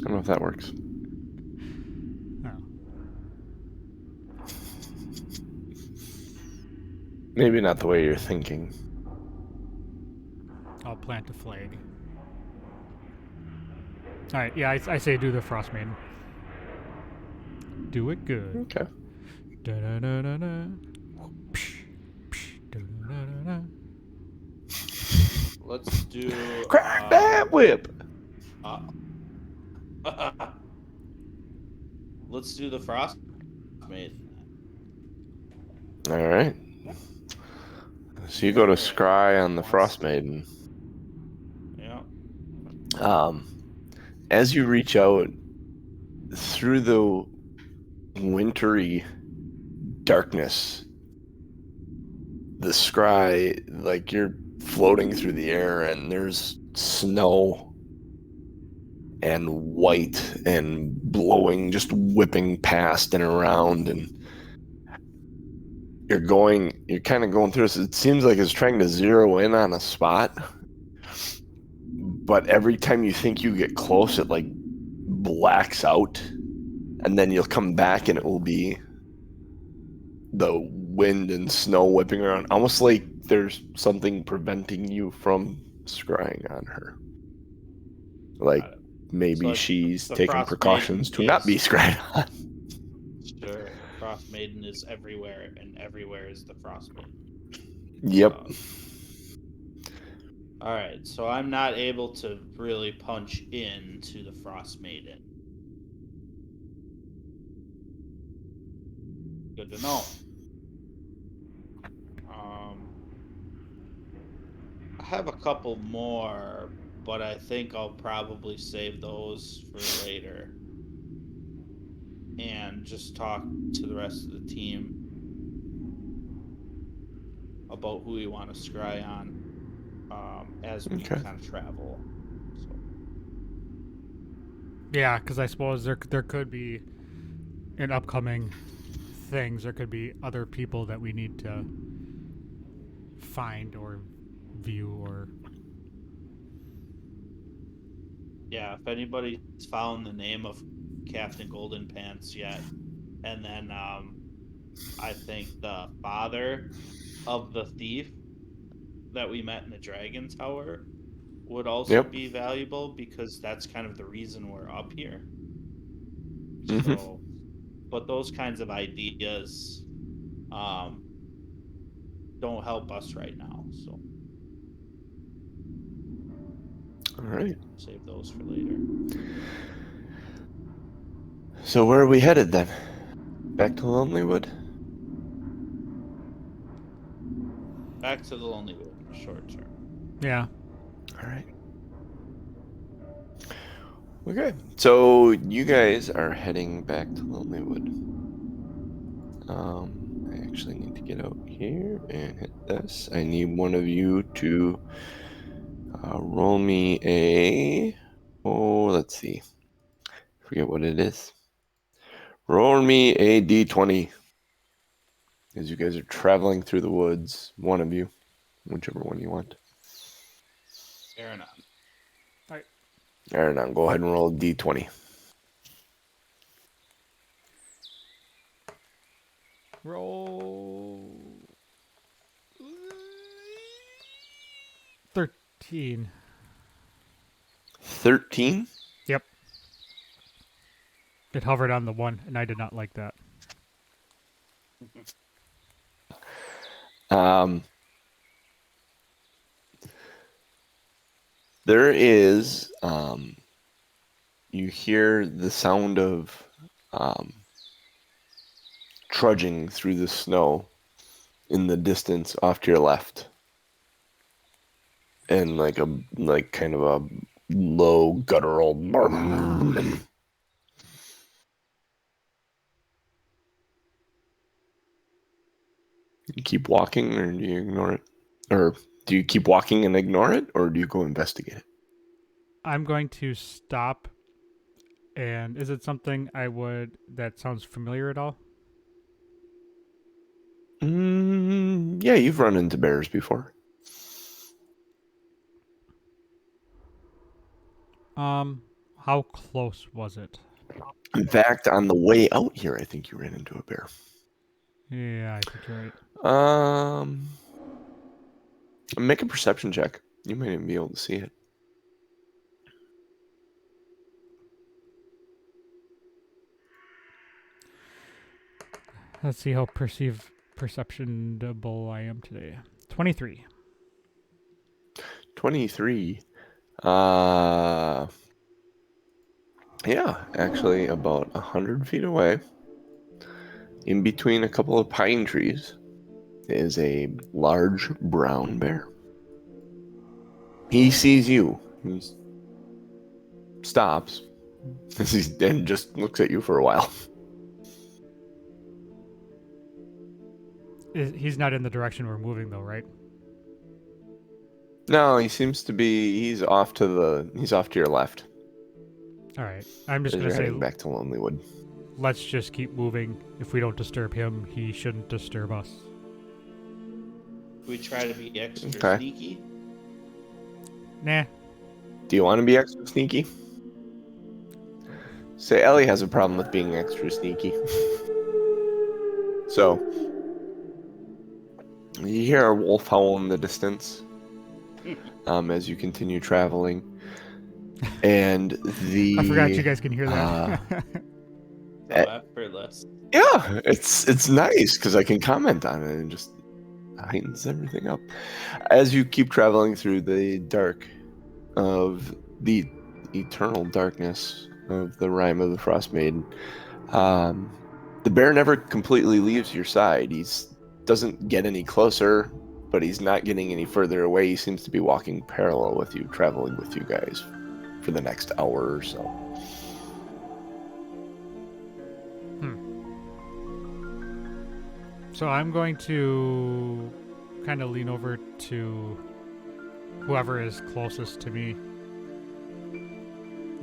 Speaker 3: know if that works.
Speaker 2: Oh.
Speaker 3: Maybe not the way you're thinking.
Speaker 2: I'll plant a flag. Alright, yeah, I say do the Frost Maiden. Do it good.
Speaker 3: Okay.
Speaker 2: Da-da-da-da-da. Psh, psh, da-da-da-da-da.
Speaker 4: let's do.
Speaker 3: Crack that whip!
Speaker 4: Uh, let's do the Frost Maiden.
Speaker 3: All right. So you go to scry on the Frostmaiden.
Speaker 4: Yeah.
Speaker 3: As you reach out through the wintry darkness, the scry, like you're floating through the air and there's snow and white and blowing, just whipping past and around, and you're kind of going through this. It seems like it's trying to zero in on a spot, but every time you think you get close, it like blacks out, and then you'll come back and it will be the wind and snow whipping around, almost like there's something preventing you from scrying on her. Like maybe
Speaker 4: So
Speaker 3: she's
Speaker 4: the
Speaker 3: taking
Speaker 4: Frost Maiden
Speaker 3: precautions to not be
Speaker 4: is
Speaker 3: scryed on.
Speaker 4: sure. Frost Maiden is everywhere, and everywhere is the Frost Maiden.
Speaker 3: Yep.
Speaker 4: All right, so I'm not able to really punch into the Frost Maiden. Good to know. I have a couple more, but I think I'll probably save those for later and just talk to the rest of the team about who we want to scry on as we
Speaker 3: Okay.
Speaker 4: kind of travel. So.
Speaker 2: Yeah, because I suppose there could be in upcoming things. There could be other people that we need to find or view or.
Speaker 4: Yeah, if anybody's found the name of Captain Golden Pants yet, and then I think the father of the thief that we met in the Dragon Tower would also
Speaker 3: Yep.
Speaker 4: be valuable because that's kind of the reason we're up here.
Speaker 3: Hmm.
Speaker 4: So, but those kinds of ideas um, don't help us right now. So
Speaker 3: All right.
Speaker 4: save those for later.
Speaker 3: So where are we headed then? Back to Lonelywood?
Speaker 4: Back to the Lonelywood in the short term.
Speaker 2: Yeah.
Speaker 3: All right. Okay. So you guys are heading back to Lonelywood. I actually need to get out here and hit this. I need one of you to roll me a. Oh, let's see. Forget what it is. Roll me a d20. As you guys are traveling through the woods, one of you, whichever one you want.
Speaker 4: Aaron,
Speaker 3: Aaron, go ahead and roll a d20.
Speaker 2: Roll 13.
Speaker 3: 13?
Speaker 2: Yep. It hovered on the 1, and I did not like that.
Speaker 3: There is, you hear the sound of trudging through the snow in the distance off to your left. And like kind of a low guttural. You keep walking or do you ignore it? Or do you keep walking and ignore it or do you go investigate it?
Speaker 2: I'm going to stop. And is it something that sounds familiar at all?
Speaker 3: Yeah, you've run into bears before.
Speaker 2: How close was it?
Speaker 3: In fact, on the way out here, I think you ran into a bear.
Speaker 2: Yeah, I think you're right.
Speaker 3: Make a perception check. You might even be able to see it.
Speaker 2: Let's see how perceptionable I am today. 23.
Speaker 3: 23. Yeah, actually about 100 feet away, in between a couple of pine trees, is a large brown bear. He sees you. He stops and just looks at you for a while.
Speaker 2: He's not in the direction we're moving, though, right?
Speaker 3: No, he seems to be. He's off to your left.
Speaker 2: All right. I'm just
Speaker 3: As
Speaker 2: going
Speaker 3: you're
Speaker 2: to say,
Speaker 3: heading back to Lonelywood.
Speaker 2: let's just keep moving. If we don't disturb him, he shouldn't disturb us.
Speaker 4: we try to be extra
Speaker 3: Okay.
Speaker 4: sneaky.
Speaker 2: Nah.
Speaker 3: Do you want to be extra sneaky? Say Ellie has a problem with being extra sneaky. So you hear a wolf howl in the distance as you continue traveling, and
Speaker 2: I forgot you guys can hear that.
Speaker 4: So effortless.
Speaker 3: yeah, it's nice because I can comment on it and just heightens everything up. As you keep traveling through the dark of the eternal darkness of the Rime of the Frost Maiden, the bear never completely leaves your side. Doesn't get any closer, but he's not getting any further away. He seems to be walking parallel with you, traveling with you guys for the next hour or so.
Speaker 2: So I'm going to kind of lean over to whoever is closest to me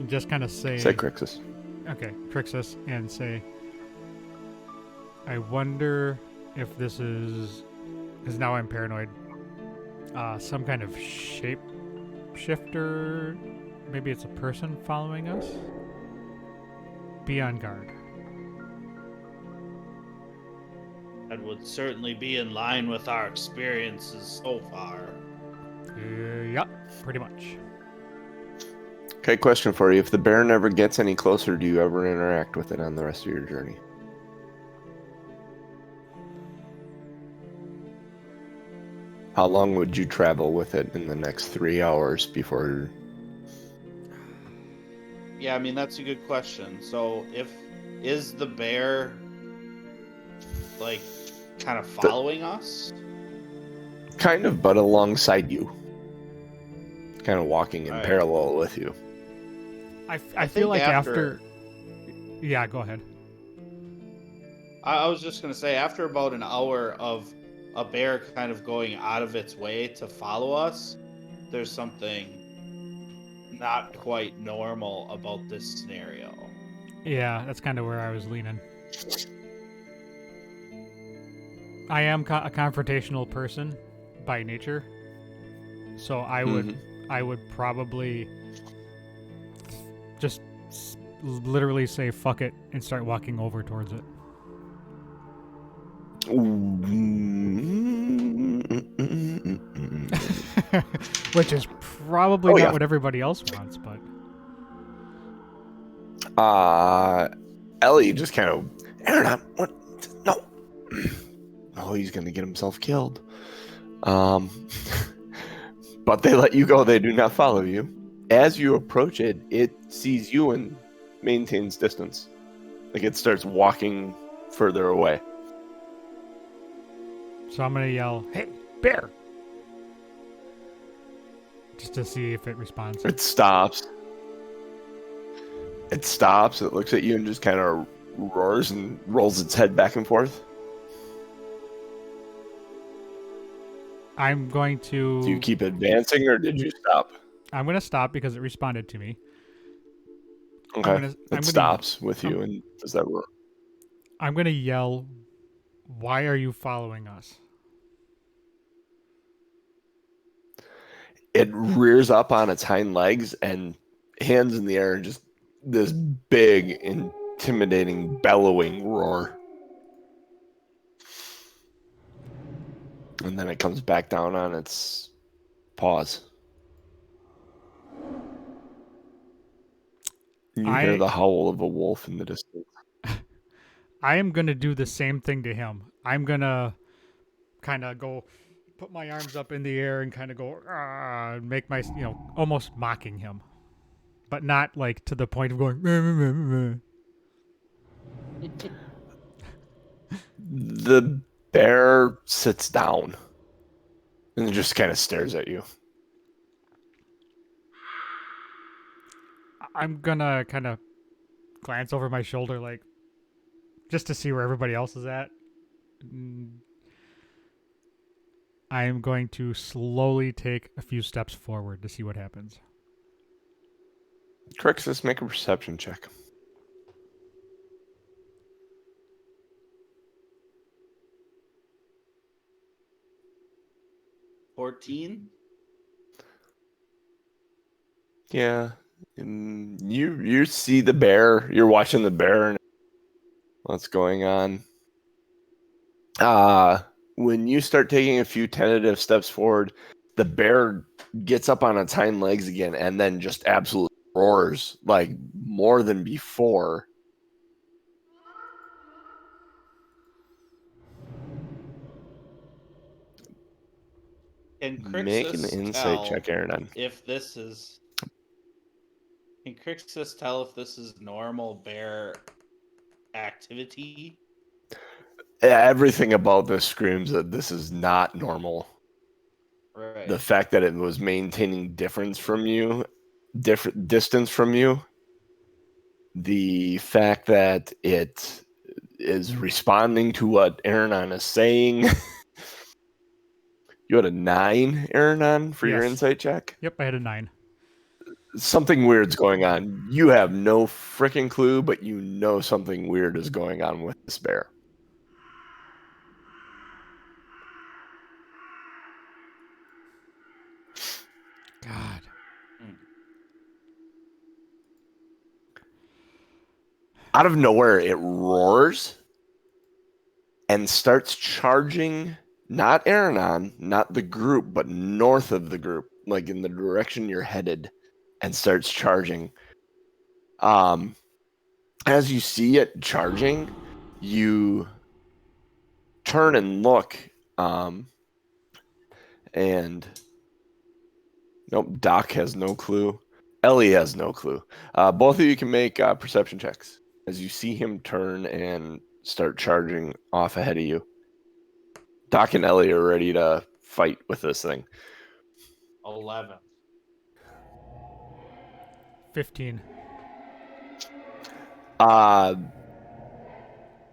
Speaker 2: just kind of say
Speaker 3: Crixus.
Speaker 2: okay, Crixus, and say, I wonder if this is, because now I'm paranoid, some kind of shape shifter. Maybe it's a person following us. Be on guard.
Speaker 4: That would certainly be in line with our experiences so far.
Speaker 2: Yep, pretty much.
Speaker 3: Okay, question for you. If the bear never gets any closer, do you ever interact with it on the rest of your journey? How long would you travel with it in the next 3 hours before...
Speaker 4: Yeah, I mean, that's a good question. So is the bear like kind of following us?
Speaker 3: Kind of, but alongside you. Kind of walking in
Speaker 4: All right.
Speaker 3: parallel with you.
Speaker 2: I feel
Speaker 4: think
Speaker 2: like
Speaker 4: after-
Speaker 2: after... Yeah, go ahead.
Speaker 4: I was just gonna say, after about an hour of a bear kind of going out of its way to follow us, there's something not quite normal about this scenario.
Speaker 2: Yeah, that's kind of where I was leaning. I am a confrontational person by nature, so I would probably just literally say fuck it and start walking over towards it. Which is probably not what everybody else wants, but
Speaker 3: Ellie just kind of, Aaron, what? No. Oh, he's gonna get himself killed. But they let you go. They do not follow you. As you approach it, it sees you and maintains distance. Like it starts walking further away.
Speaker 2: so I'm gonna yell, "Hey, bear!" just to see if it responds.
Speaker 3: It stops. It stops. It looks at you and just kind of roars and rolls its head back and forth.
Speaker 2: I'm going to.
Speaker 3: Do you keep advancing or did you stop?
Speaker 2: I'm gonna stop because it responded to me.
Speaker 3: Okay. It stops with you and does that roar.
Speaker 2: I'm gonna yell, "Why are you following us?"
Speaker 3: It rears up on its hind legs and hands in the air and just this big, intimidating, bellowing roar. And then it comes back down on its paws. You hear the howl of a wolf in the distance.
Speaker 2: I am gonna do the same thing to him. I'm gonna kind of go, put my arms up in the air and kind of go, make my, almost mocking him, but not like to the point of going. Meh, meh, meh, meh.
Speaker 3: The bear sits down and just kind of stares at you.
Speaker 2: I'm gonna kind of glance over my shoulder, like, just to see where everybody else is at. I am going to slowly take a few steps forward to see what happens.
Speaker 3: Crixus, make a perception check.
Speaker 4: $14?
Speaker 3: Yeah. You see the bear. You're watching the bear and what's going on. When you start taking a few tentative steps forward, the bear gets up on its hind legs again and then just absolutely roars like more than before.
Speaker 4: Can
Speaker 3: Make an
Speaker 4: Crixus
Speaker 3: insight
Speaker 4: tell
Speaker 3: check, Aaron.
Speaker 4: if this is... Can Crixus tell if this is normal bear activity?
Speaker 3: Everything about this screams that this is not normal.
Speaker 4: Right.
Speaker 3: The fact that it was maintaining different distance from you, the fact that it is responding to what Aranon is saying. You had a 9, Aranon, for your insight check?
Speaker 2: Yep, I had a 9.
Speaker 3: something weird's going on. You have no freaking clue, but you know something weird is going on with this bear.
Speaker 2: God.
Speaker 3: Out of nowhere, it roars and starts charging not Aranon, not the group, but north of the group, like in the direction you're headed, and starts charging. As you see it charging, you turn and look, and nope, Doc has no clue. Ellie has no clue. Both of you can make perception checks as you see him turn and start charging off ahead of you. Doc and Ellie are ready to fight with this thing.
Speaker 4: 11.
Speaker 2: 15.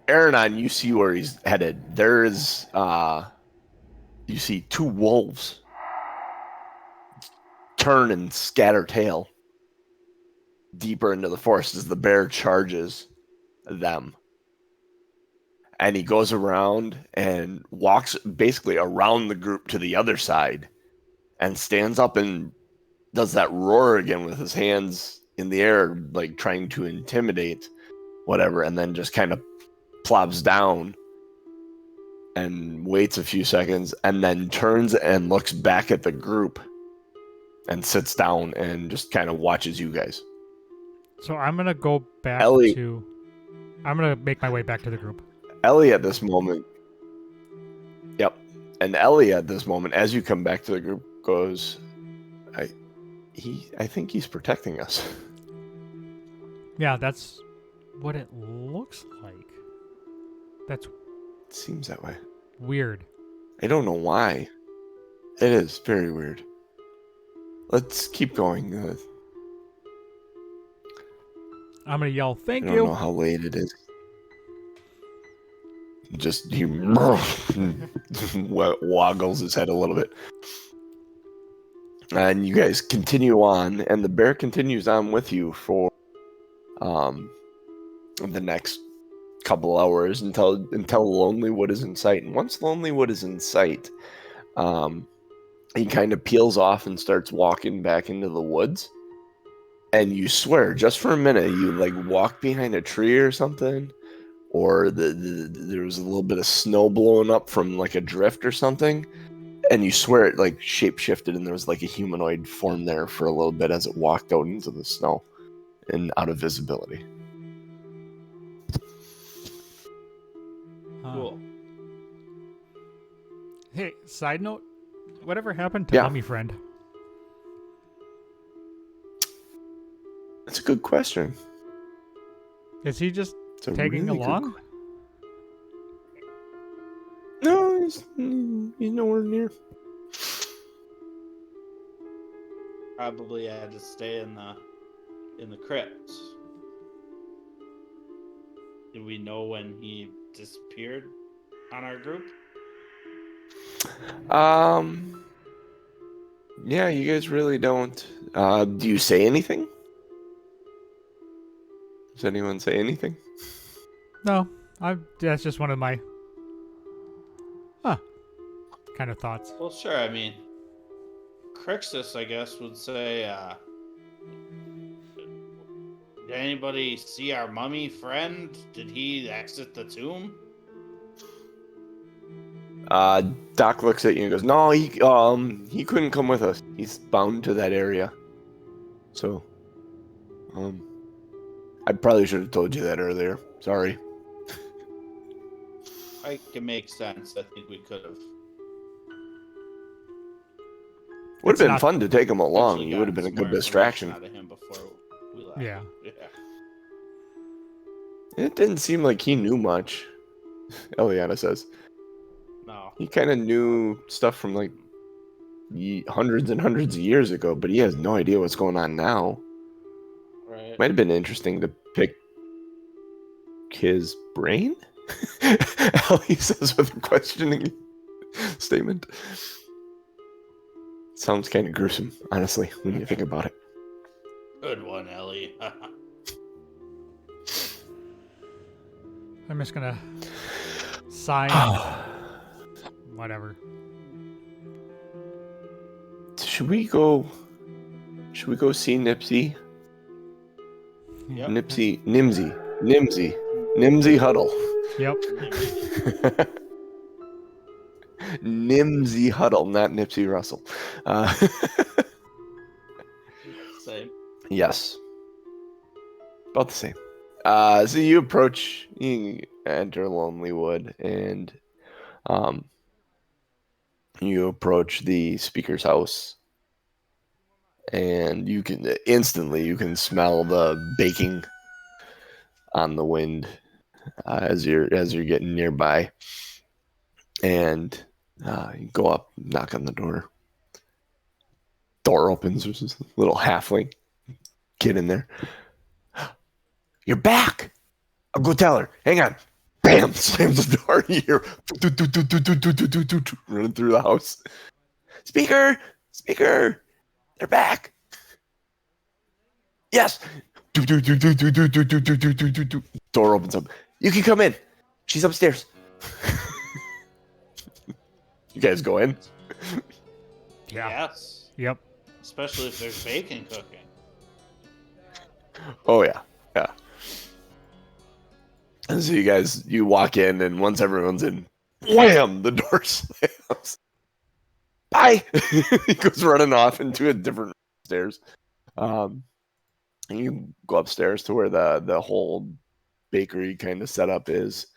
Speaker 3: Aranon, you see where he's headed. There's you see 2 wolves turn and scatter tail deeper into the forest as the bear charges them. And he goes around and walks basically around the group to the other side and stands up and does that roar again with his hands in the air, like trying to intimidate whatever, and then just kind of plops down and waits a few seconds and then turns and looks back at the group and sits down and just kind of watches you guys.
Speaker 2: So I'm gonna go back
Speaker 3: Ellie.
Speaker 2: to. I'm gonna make my way back to the group.
Speaker 3: Ellie at this moment. Yep. And Ellie at this moment, as you come back to the group, goes, I think he's protecting us.
Speaker 2: Yeah, that's what it looks like. That's
Speaker 3: It seems that way.
Speaker 2: weird.
Speaker 3: I don't know why. It is very weird. Let's keep going.
Speaker 2: I'm gonna yell,
Speaker 3: I
Speaker 2: "Thank
Speaker 3: don't
Speaker 2: you!"
Speaker 3: know how late it is. Just he waggles his head a little bit. And you guys continue on, and the bear continues on with you for the next couple hours until Lonelywood is in sight. And once Lonelywood is in sight, he kind of peels off and starts walking back into the woods. And you swear, just for a minute, you like walk behind a tree or something, or there was a little bit of snow blowing up from like a drift or something, and you swear it like shape-shifted and there was like a humanoid form there for a little bit as it walked out into the snow and out of visibility.
Speaker 4: Cool.
Speaker 2: Hey, side note, whatever happened to
Speaker 3: Yeah.
Speaker 2: Mummy Friend?
Speaker 3: That's a good question.
Speaker 2: Is he just
Speaker 3: It's a
Speaker 2: tagging
Speaker 3: really good
Speaker 2: along?
Speaker 3: No, he's nowhere near.
Speaker 4: Probably had to stay in the crypt. Do we know when he disappeared on our group?
Speaker 3: Yeah, you guys really don't. Do you say anything? Does anyone say anything?
Speaker 2: No, that's just one of my kind of thoughts.
Speaker 4: Well, sure. I mean, Crixus, I guess, would say, did anybody see our mummy friend? Did he exit the tomb?
Speaker 3: Doc looks at you and goes, "No, he couldn't come with us. He's bound to that area. So, I probably should have told you that earlier. Sorry."
Speaker 4: I can make sense. I think we could have.
Speaker 3: Would
Speaker 2: It's
Speaker 3: have been
Speaker 2: not-
Speaker 3: fun to take him along.
Speaker 4: potentially
Speaker 3: You would have
Speaker 4: gotten
Speaker 3: been a
Speaker 4: some
Speaker 3: good
Speaker 4: more
Speaker 3: distraction.
Speaker 4: information out of him before we left.
Speaker 2: Yeah.
Speaker 3: It didn't seem like he knew much. Eliana says
Speaker 4: No.
Speaker 3: he kind of knew stuff from like hundreds and hundreds of years ago, but he has no idea what's going on now.
Speaker 4: Right.
Speaker 3: Might have been interesting to pick his brain. Ellie says with a questioning statement. Sounds kind of gruesome, honestly, when you think about it.
Speaker 4: Good one, Ellie.
Speaker 2: I'm just gonna sign. Whatever.
Speaker 3: Should we go? Should we go see Nipsey?
Speaker 4: Yep.
Speaker 3: Nimsy Huddle.
Speaker 2: Yep.
Speaker 3: Nimsy Huddle, not Nipsey Russell.
Speaker 4: Same.
Speaker 3: Yes, about the same. So you enter Lonely Wood, and you approach the speaker's house, and you can instantly smell the baking on the wind as you're getting nearby, and you go up, knock on the door. Door opens. There's this little halfling kid in there. You're back. I'll go tell her. Hang on. Bam! Slams the door. You hear running through the house. Speaker! They're back. Yes. Door opens up. You can come in. She's upstairs. You guys go in.
Speaker 2: Yeah.
Speaker 4: Yes.
Speaker 2: Yep.
Speaker 4: Especially if there's bacon cooking.
Speaker 3: Oh yeah. And so you walk in, and once everyone's in, wham! The door slams. Bye. He goes running off into a different stairs. And you go upstairs to where the whole bakery kind of setup is,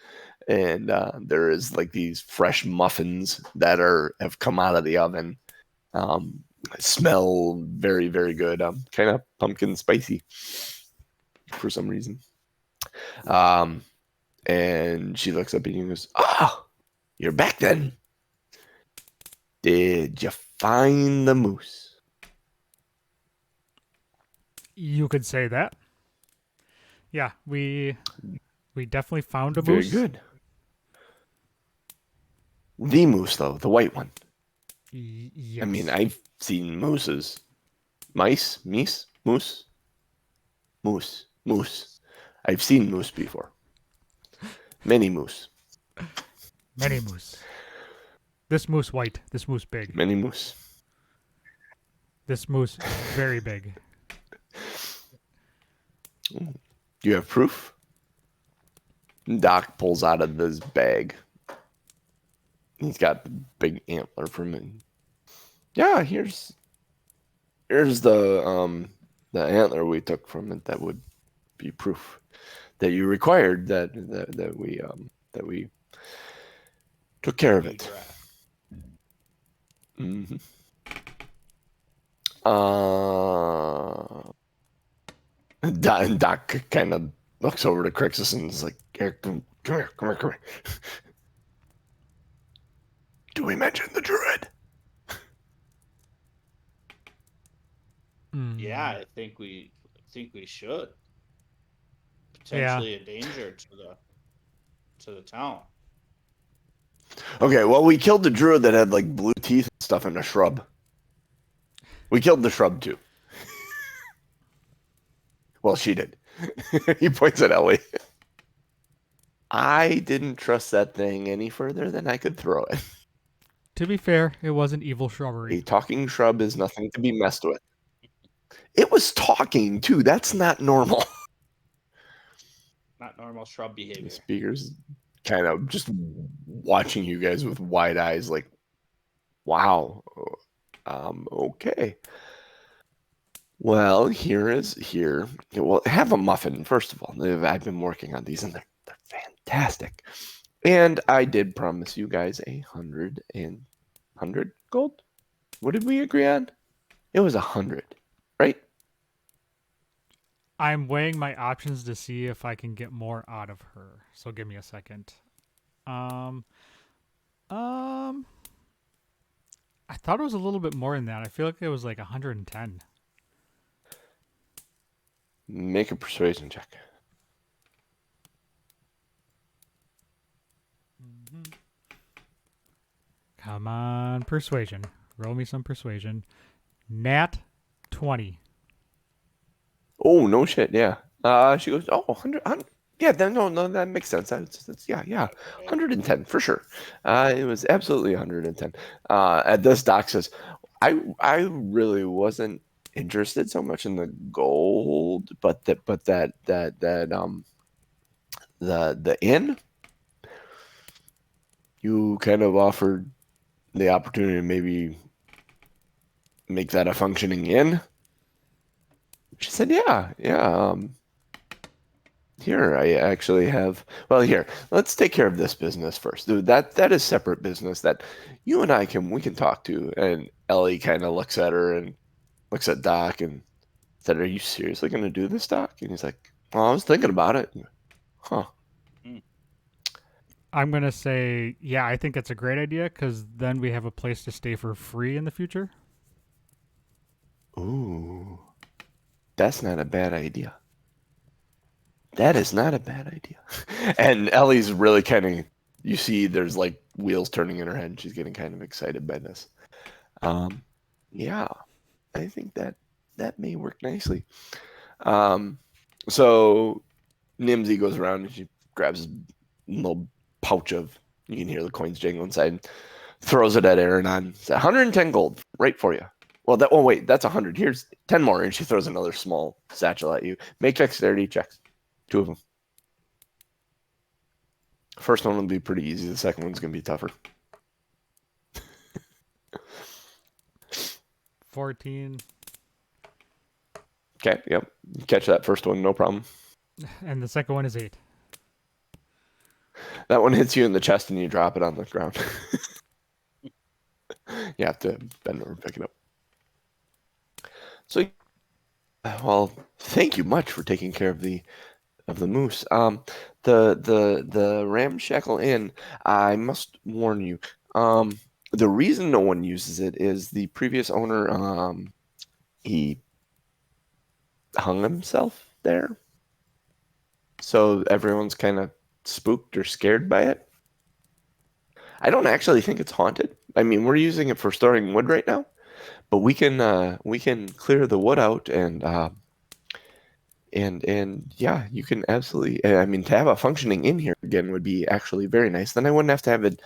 Speaker 3: and there is like these fresh muffins that have come out of the oven. Smell very, very good. Kind of pumpkin spicy for some reason. And she looks up at you and goes, "Ah, you're back then. Did you find the moose?"
Speaker 2: You could say that. Yeah, we definitely found a
Speaker 3: Very
Speaker 2: moose.
Speaker 3: good. The moose, though, the white one.
Speaker 2: Yes.
Speaker 3: I mean, I've seen mooses. Mice? Meese? Moose? Moose. I've seen moose before. Many moose.
Speaker 2: Many moose. This moose white. This moose big.
Speaker 3: Many moose.
Speaker 2: This moose very big.
Speaker 3: Do you have proof? Doc pulls out of this bag. He's got the big antler from it. Yeah, here's the antler we took from it. That would be proof that you required that we took care of it. Mm-hmm. Doc kind of looks over to Crixus and is like, "Eric, come here. Do we mention the druid?"
Speaker 4: Yeah, I think we should. Potentially a danger to the town.
Speaker 3: Okay, well, we killed the druid that had like blue teeth and stuff in a shrub. We killed the shrub too. Well, she did. He points at Ellie. I didn't trust that thing any further than I could throw it.
Speaker 2: To be fair, it was an evil
Speaker 3: A
Speaker 2: shrubbery.
Speaker 3: talking shrub is nothing to be messed with. It was talking too. That's not normal.
Speaker 4: Not normal shrub
Speaker 3: The
Speaker 4: behavior.
Speaker 3: speaker's kind of just watching you guys with wide eyes, like, "Wow, okay. Well, here. Well, have a muffin first of all. I've been working on these, and they're fantastic. And I did promise you guys 100 gold. What did we agree on? It was 100, right?
Speaker 2: I'm weighing my options to see if I can get more out of her. So give me a second. I thought it was a little bit more than that. I feel like it was like 110.
Speaker 3: Make a persuasion check.
Speaker 2: Come on, persuasion. Roll me some persuasion. Nat 20.
Speaker 3: Oh, no shit. Yeah. She goes, oh, 100. Yeah, then no, that makes sense. Yeah,
Speaker 1: Okay.
Speaker 3: 110 for sure. It was absolutely 110. And this doc says, I really wasn't interested so much in the gold, but that the inn, you kind of offered the opportunity to maybe make that a functioning inn. She said, yeah. Here, I actually have. Well, here, let's take care of this business first. Dude, that is separate business that you and we can talk to. And Ellie kind of looks at her and looks at Doc and said, "Are you seriously going to do this, Doc?" And he's like, "Well, I was thinking about it." Huh.
Speaker 4: Mm.
Speaker 2: I'm gonna say, yeah, I think that's a great idea because then we have a place to stay for free in the future.
Speaker 3: Ooh, that's not a bad idea. That is not a bad idea. And Ellie's really kind of, you see, there's like wheels turning in her head. She's getting kind of excited by this. Um, yeah, I think that may work nicely. Um, so Nimsy goes around and she grabs his little pouch of, you can hear the coins jingle inside, and throws it at Aaron on. It's 110 gold, right for you. Well, oh wait, that's 100. Here's 10 more, and she throws another small satchel at you. Make dexterity checks, two of them. First one will be pretty easy. The second one's gonna be tougher.
Speaker 2: 14,
Speaker 3: Okay, yep. Catch that first one, no problem.
Speaker 2: and the second one is 8.
Speaker 3: That one hits you in the chest and you drop it on the ground. You have to bend over and pick it up. So, well, thank you much for taking care of the moose. The Ramshackle Inn. I must warn you. The reason no one uses it is the previous owner. He hung himself there, so everyone's kind of spooked or scared by it. I don't actually think it's haunted. I mean, we're using it for storing wood right now, but we can clear the wood out and yeah, you can absolutely. I mean, to have a functioning in here again would be actually very nice. Then I wouldn't have to have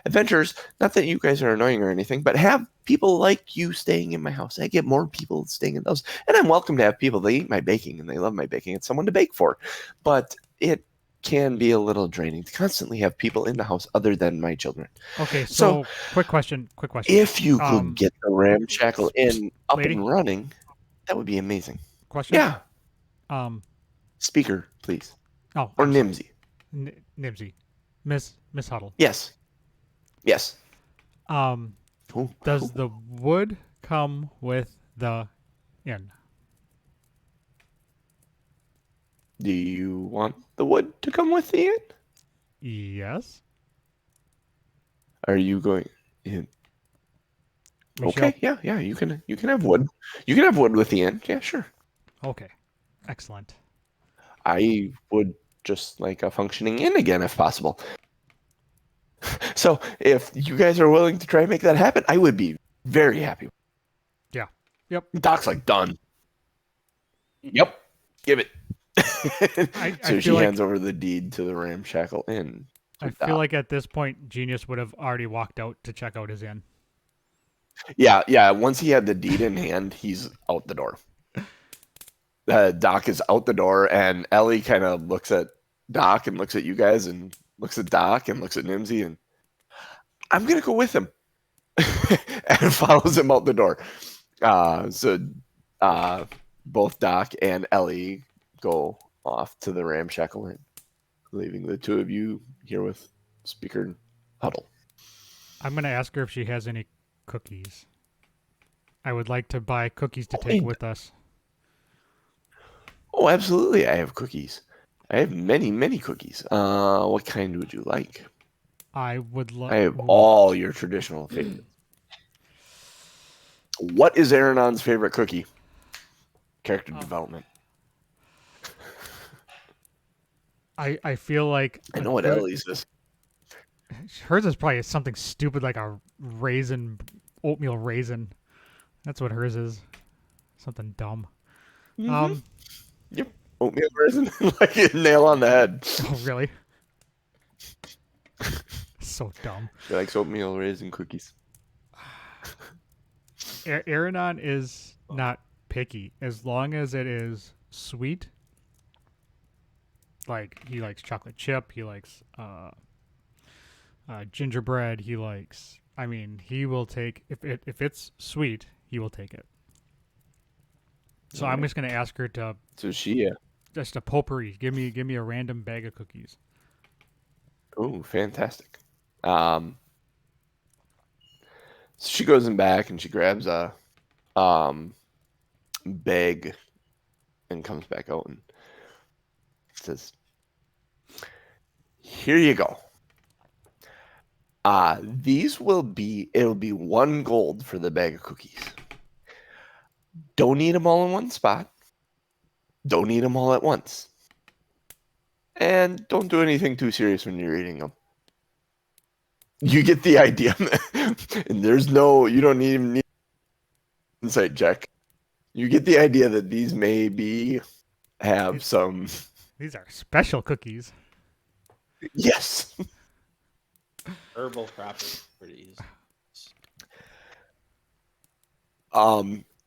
Speaker 3: adventures. Not that you guys are annoying or anything, but have people like you staying in my house. I get more people staying in those, and I'm welcome to have people. They eat my baking and they love my baking. It's someone to bake for, but it can be a little draining to constantly have people in the house other than my children.
Speaker 2: Okay,
Speaker 3: So
Speaker 2: so quick question. Quick question.
Speaker 3: if you could get the Ramshackle Inn up
Speaker 2: Lady,
Speaker 3: and running, that would be amazing.
Speaker 2: question.
Speaker 3: Yeah,
Speaker 2: Um.
Speaker 3: speaker, please,
Speaker 2: Oh,
Speaker 3: or
Speaker 2: I'm sorry.
Speaker 3: Nimsy.
Speaker 2: Nibsy, Miss Huddle.
Speaker 3: Yes. Yes.
Speaker 2: Um.
Speaker 3: Ooh,
Speaker 2: Does
Speaker 3: ooh.
Speaker 2: the wood come with the inn?
Speaker 3: Do you want the wood to come with the inn?
Speaker 2: Yes.
Speaker 3: Are you going? Yeah.
Speaker 2: We shall.
Speaker 3: Okay, yeah. You can have wood. You can have wood with the inn. Yeah, sure.
Speaker 2: Okay. Excellent.
Speaker 3: I would just like a functioning inn again if possible. So if you guys are willing to try and make that happen, I would be very happy.
Speaker 2: Yeah. Yep.
Speaker 3: Doc's like done. Yep. Give it.
Speaker 2: I
Speaker 3: So she
Speaker 2: feel like
Speaker 3: hands over the deed to the Ramshackle Inn.
Speaker 2: I feel like at this point Genius would have already walked out to check out his inn.
Speaker 3: Yeah. Once he had the deed in hand, he's out the door. Doc is out the door, and Ellie kind of looks at Doc and looks at you guys and looks at Doc and looks at Nimsy, and I'm gonna go with him, and follows him out the door. So both Doc and Ellie go off to the Ramshackle Inn, leaving the two of you here with Speaker Huddle.
Speaker 2: I'm gonna ask her if she has any cookies. I would like to buy cookies to take with us.
Speaker 3: Oh, absolutely. I have cookies. I have many cookies. What kind would you like?
Speaker 2: I would
Speaker 3: I
Speaker 2: like.
Speaker 3: have all your traditional favorites. What is Aaronon's favorite cookie? Character development.
Speaker 2: I feel like
Speaker 3: I know what Ellie's is.
Speaker 2: hers is probably something stupid like a raisin, oatmeal raisin. That's what hers is. Something dumb.
Speaker 3: Mm-hmm.
Speaker 2: Um,
Speaker 3: Yep. Oatmeal raisin, like a nail on the head.
Speaker 2: oh really? So dumb.
Speaker 3: She likes oatmeal raisin cookies.
Speaker 2: Aranon is not picky as long as it is sweet. Like he likes chocolate chip. He likes gingerbread. He likes. I mean, he will take if it's sweet, he will take it. So
Speaker 3: All
Speaker 2: I'm
Speaker 3: right.
Speaker 2: just gonna ask her to
Speaker 3: So she,
Speaker 2: just a potpourri. Give me a random bag of cookies.
Speaker 3: oh, fantastic. Um, so she goes in back and she grabs a um bag and comes back out and says, "Here you go. It'll be 1 gold for the bag of cookies. Don't eat them all in one spot. Don't eat them all at once. And don't do anything too serious when you're eating them. You get the idea." And you don't even need an insight check. You get the idea that these have
Speaker 2: These
Speaker 3: some,
Speaker 2: these are special cookies.
Speaker 3: yes.
Speaker 4: Herbal properties.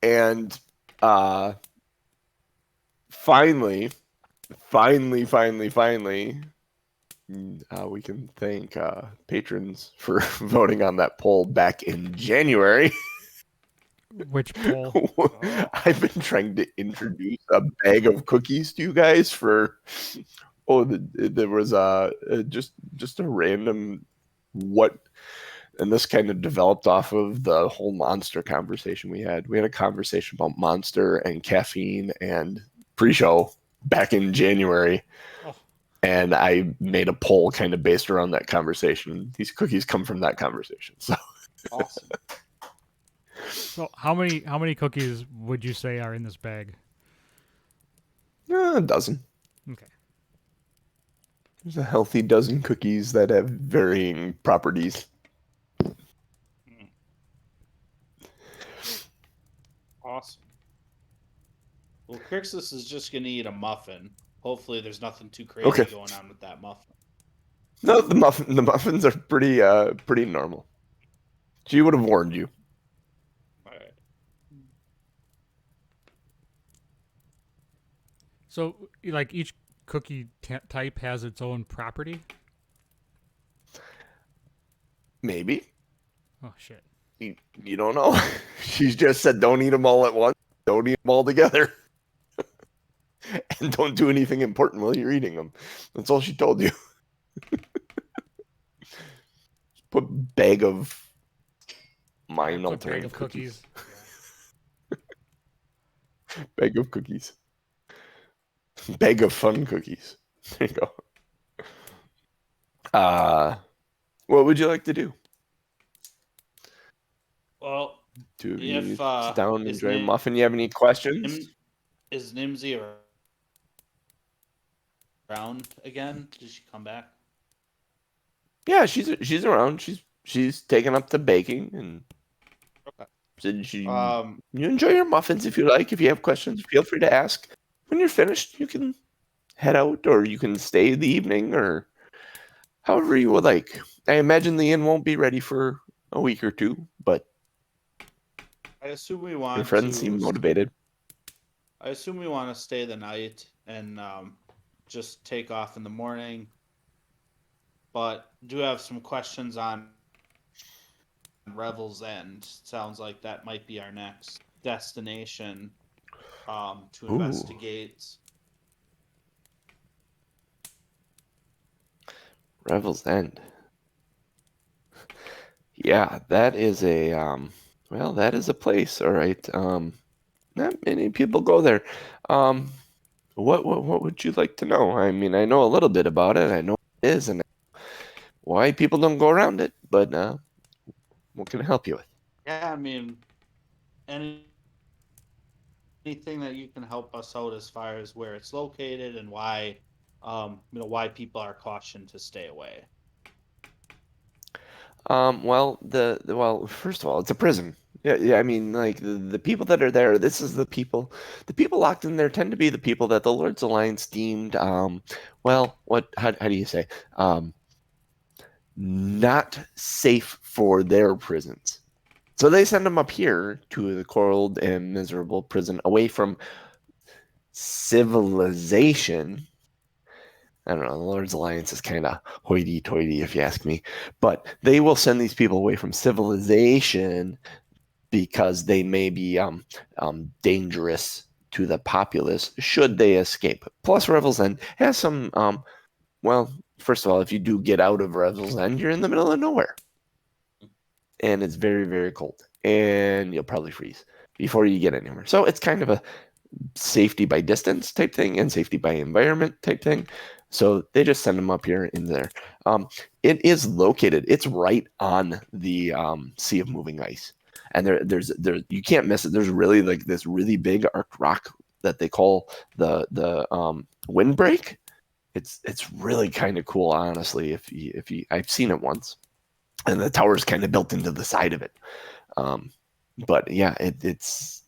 Speaker 3: And uh, finally, finally, we can thank patrons for voting on that poll back in January.
Speaker 2: Which poll?
Speaker 3: I've been trying to introduce a bag of cookies to you guys for. Oh, there was just a random what, and this kind of developed off of the whole Monster conversation we had. We had a conversation about Monster and caffeine and pre-show back in January,
Speaker 2: Oh,
Speaker 3: and I made a poll kind of based around that conversation. These cookies come from that conversation, so
Speaker 4: Awesome.
Speaker 2: so how many cookies would you say are in this bag?
Speaker 3: a dozen.
Speaker 2: Okay.
Speaker 3: There's a healthy dozen cookies that have varying properties.
Speaker 4: Mm. Awesome. Well, Crixus is just gonna eat a muffin. Hopefully, there's nothing too crazy
Speaker 3: Okay.
Speaker 4: going on with that muffin.
Speaker 3: No, the muffins are pretty normal. She would have warned you.
Speaker 4: All right.
Speaker 2: So like each cookie type has its own property.
Speaker 3: Maybe.
Speaker 2: Oh shit.
Speaker 3: You don't know. She's just said don't eat them all at once. Don't eat them all together. And don't do anything important while you're eating them. That's all she told you. Put bag of mind
Speaker 2: Put bag
Speaker 3: altering
Speaker 2: of
Speaker 3: cookies.
Speaker 2: Yeah.
Speaker 3: Bag of cookies. Bag of fun cookies. There you go. What would you like to do?
Speaker 4: Well,
Speaker 3: Do you
Speaker 4: if
Speaker 3: sit down and
Speaker 4: is
Speaker 3: enjoy a muffin? You have any questions?
Speaker 4: is Nimsy around again? Did she come back?
Speaker 3: Yeah, she's around. She's taken up to baking, and
Speaker 4: Okay.
Speaker 3: said
Speaker 4: Um.
Speaker 3: you enjoy your muffins if you like. If you have questions, feel free to ask. When you're finished, you can head out, or you can stay the evening, or however you would like. I imagine the inn won't be ready for a week or two, but
Speaker 4: I assume we
Speaker 3: your
Speaker 4: want
Speaker 3: friends
Speaker 4: to.
Speaker 3: seem motivated.
Speaker 4: I assume we want to stay the night and just take off in the morning. But do have some questions on Revel's End. Sounds like that might be our next destination to
Speaker 3: Ooh,
Speaker 4: investigate.
Speaker 3: Revel's End. Yeah, that is a that is a place. All right. Not many people go there. Um, what would you like to know? I mean, I know a little bit about it. I know what it is and why people don't go around it. But what can I help you with?
Speaker 4: Yeah, I mean, any anything that you can help us out as far as where it's located and why, why people are cautioned to stay away.
Speaker 3: Well, first of all, it's a prison. Yeah. I mean, like the people that are there. This is the people locked in there tend to be the people that the Lord's Alliance deemed, well, what? How do you say? Um, Not safe for their prisons. So they send them up here to the cold and miserable prison away from civilization. I don't know. The Lord's Alliance is kind of hoity-toity, if you ask me. But they will send these people away from civilization because they may be dangerous to the populace should they escape. Plus, Revel's End has some. Well, first of all, if you do get out of Revel's End, you're in the middle of nowhere, and it's very, very cold, and you'll probably freeze before you get anywhere. So it's kind of a safety by distance type thing and safety by environment type thing. So they just send them up here in there. It is located. It's right on the Sea of Moving Ice, and there you can't miss it. There's really like this really big arc rock that they call the windbreak. It's really kind of cool, honestly. If you I've seen it once, and the tower's kind of built into the side of it. Um, but yeah, it's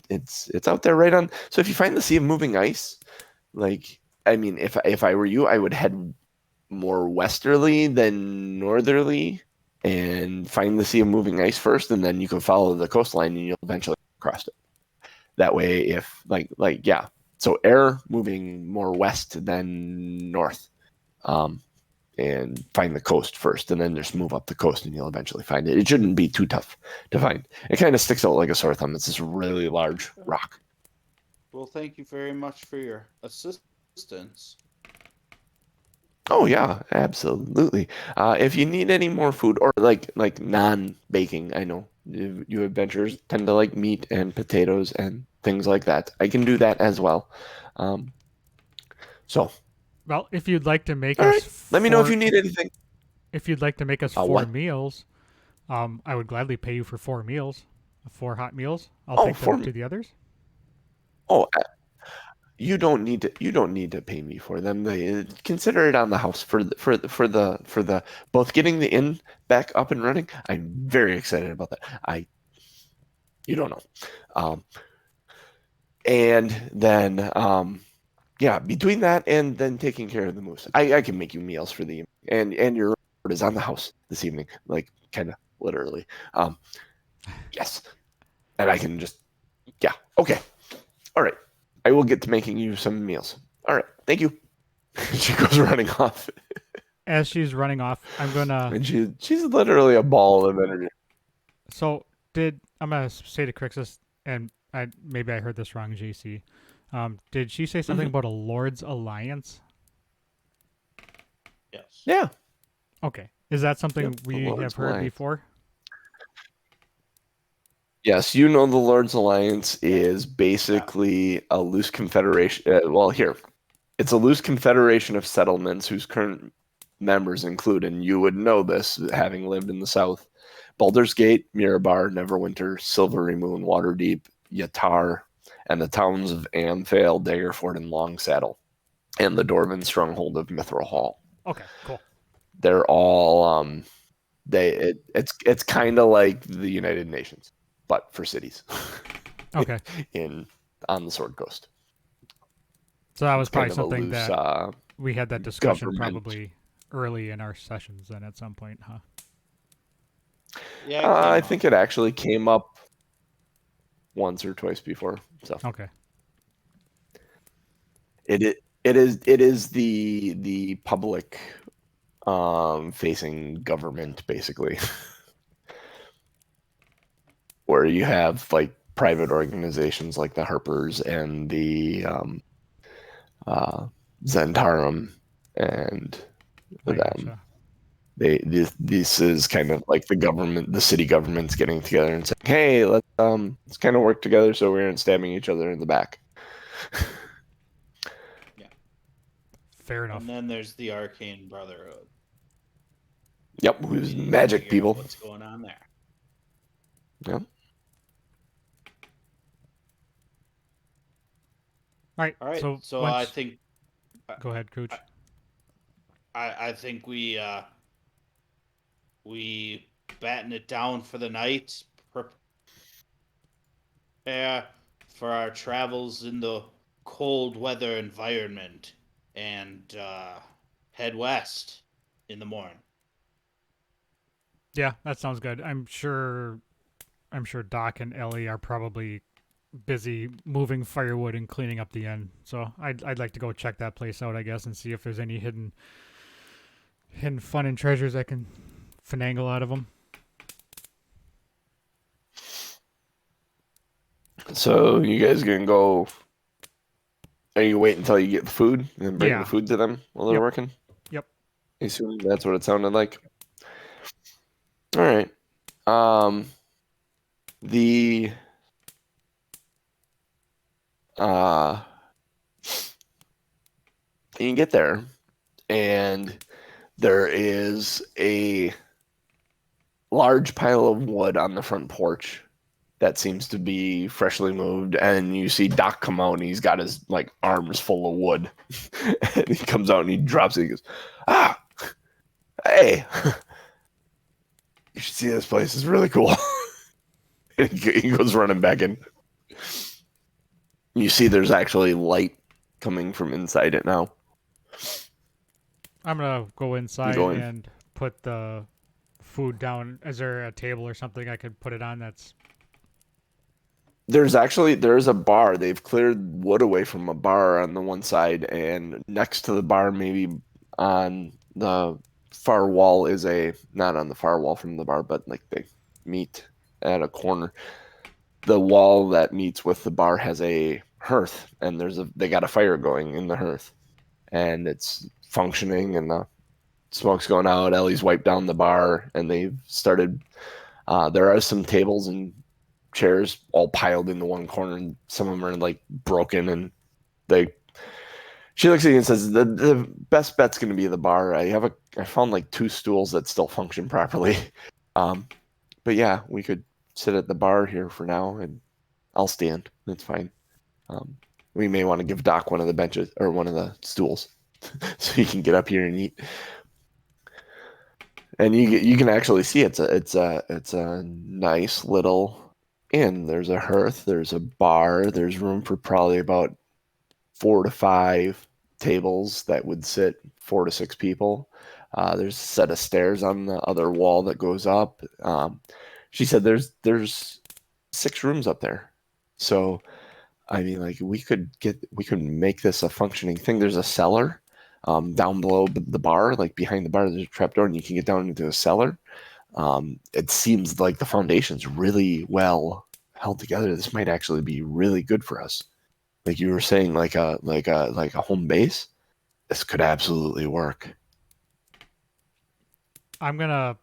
Speaker 3: out there right on. So if you find the Sea of Moving Ice, like I mean, if I were you, I would head more westerly than northerly, and find the Sea of Moving Ice first, and then you can follow the coastline, and you'll eventually cross it. That way, if yeah, so air moving more west than north. Um, and find the coast first, and then just move up the coast, and you'll eventually find it. It shouldn't be too tough to find. It kind of sticks out like a sore thumb. It's this really large rock.
Speaker 4: Well, thank you very much for your assistance.
Speaker 3: Oh yeah, absolutely. If you need any more food or like non-baking, I know you adventurers tend to like meat and potatoes and things like that. I can do that as well. Um, so,
Speaker 2: Well, if you'd like to make
Speaker 3: all
Speaker 2: us
Speaker 3: right. Let me know if you
Speaker 2: four,
Speaker 3: need anything.
Speaker 2: if you'd like to make us four
Speaker 3: What?
Speaker 2: meals, I would gladly pay you for 4 meals, 4 hot meals. I'll
Speaker 3: Oh,
Speaker 2: take them
Speaker 3: for
Speaker 2: to the others.
Speaker 3: oh, you don't need to pay me for them. They consider it on the house for the both getting the inn back up and running. I'm very excited about that. I You don't know. Um, and then yeah, between that and then taking care of the moose, I can make you meals for the evening. And your reward is on the house this evening, like kind of literally. Um, yes, and I can just yeah. Okay, all right. I will get to making you some meals. All right, thank you. She goes running off.
Speaker 2: As she's running off, I'm gonna.
Speaker 3: And she's literally a ball of energy.
Speaker 2: So I'm gonna say to Crixus, and maybe I heard this wrong, JC. Did she say something
Speaker 3: Mhm.
Speaker 2: about a Lord's Alliance?
Speaker 4: Yes.
Speaker 3: Yeah.
Speaker 2: Okay, is that
Speaker 3: Yep.
Speaker 2: something
Speaker 3: The
Speaker 2: we have
Speaker 3: Lord's
Speaker 2: heard
Speaker 3: Alliance.
Speaker 2: before?
Speaker 3: Yes, you know the Lord's Alliance
Speaker 4: Yeah.
Speaker 3: is basically a loose confederation. Well, here it's a loose confederation of settlements whose current members include, and you would know this having lived in the South: Baldur's Gate, Mirabar, Neverwinter, Silvery Moon, Waterdeep, Yatar, and the towns of Amphale, Daggerford, and Longsaddle, and the Dwarven stronghold of Mithril Hall.
Speaker 2: Okay, cool.
Speaker 3: They're all it's kind of like the United Nations, but for cities
Speaker 2: Okay,
Speaker 3: in on the Sword Coast.
Speaker 2: so that was
Speaker 3: It's
Speaker 2: probably
Speaker 3: kind of a
Speaker 2: something
Speaker 3: loose
Speaker 2: that we had that discussion
Speaker 3: government.
Speaker 2: probably early in our sessions then at some point, huh?
Speaker 4: Yeah, it came
Speaker 3: I
Speaker 4: up.
Speaker 3: think it actually came up once or twice before. So
Speaker 2: Okay.
Speaker 3: it is the public facing government basically, where you have like private organizations like the Harpers and the uh, Zentarum and
Speaker 2: I
Speaker 3: them.
Speaker 2: gotcha.
Speaker 3: This is kind of like the government, the city government's getting together and saying, "Hey, let's kind of work together so we aren't stabbing each other in the back."
Speaker 4: Yeah.
Speaker 2: Fair
Speaker 4: And
Speaker 2: enough.
Speaker 4: then there's the Arcane Brotherhood.
Speaker 3: Yep,
Speaker 4: We
Speaker 3: who's
Speaker 4: need to
Speaker 3: magic
Speaker 4: figure out
Speaker 3: people.
Speaker 4: what's going on there.
Speaker 3: Yep.
Speaker 2: All right.
Speaker 4: All right.
Speaker 2: So
Speaker 4: So I
Speaker 2: once,
Speaker 4: think
Speaker 2: go ahead,
Speaker 4: I,
Speaker 2: Cooch.
Speaker 4: I think we batten it down for the night. Yeah, for our travels in the cold weather environment and head west in the morning.
Speaker 2: Yeah, that sounds good. I'm sure Doc and Ellie are probably busy moving firewood and cleaning up the end. So I'd like to go check that place out, I guess, and see if there's any hidden fun and treasures I can finagle out of them.
Speaker 3: So you guys gonna go? Are you wait until you get the food and then bring the
Speaker 2: Yeah.
Speaker 3: food to them while they're
Speaker 2: Yep.
Speaker 3: working?
Speaker 2: Yep.
Speaker 3: Assuming that's what it sounded like. All right. Um, the uh, you can get there, and there is a large pile of wood on the front porch that seems to be freshly moved, and you see Doc come out and he's got his like arms full of wood. And he comes out and he drops it. He goes, "Ah, hey, you should see this place. It's really cool." And he goes running back in. You see, there's actually light coming from inside it now.
Speaker 2: I'm gonna go inside
Speaker 3: Going.
Speaker 2: and put the food down. Is there a table or something I could put it on? That's
Speaker 3: There's a bar. They've cleared wood away from a bar on the one side, and next to the bar, maybe on the far wall, is a not on the far wall from the bar, but like they meet at a corner. The wall that meets with the bar has a hearth, and they got a fire going in the hearth, and it's functioning, and the smoke's going out. Ellie's wiped down the bar, and they've started. There are some tables and chairs all piled into one corner, and some of them are like broken. And they, she looks at you and says, "The best bet's going to be the bar. I found like two stools that still function properly. Um, but yeah, we could sit at the bar here for now, and I'll stand. That's fine. Um, we may want to give Doc one of the benches or one of the stools, so he can get up here and eat." And you can actually see it's a nice little inn. There's a hearth, there's a bar, there's room for probably about 4 to 5 tables that would sit 4 to 6 people. There's a set of stairs on the other wall that goes up. She said there's 6 rooms up there. So I mean, like we could make this a functioning thing. There's a cellar down below the bar, like behind the bar. There's a trapdoor, and you can get down into a cellar. It seems like the foundation's really well held together. This might actually be really good for us. Like you were saying, like a home base. This could absolutely work.
Speaker 2: I'm gonna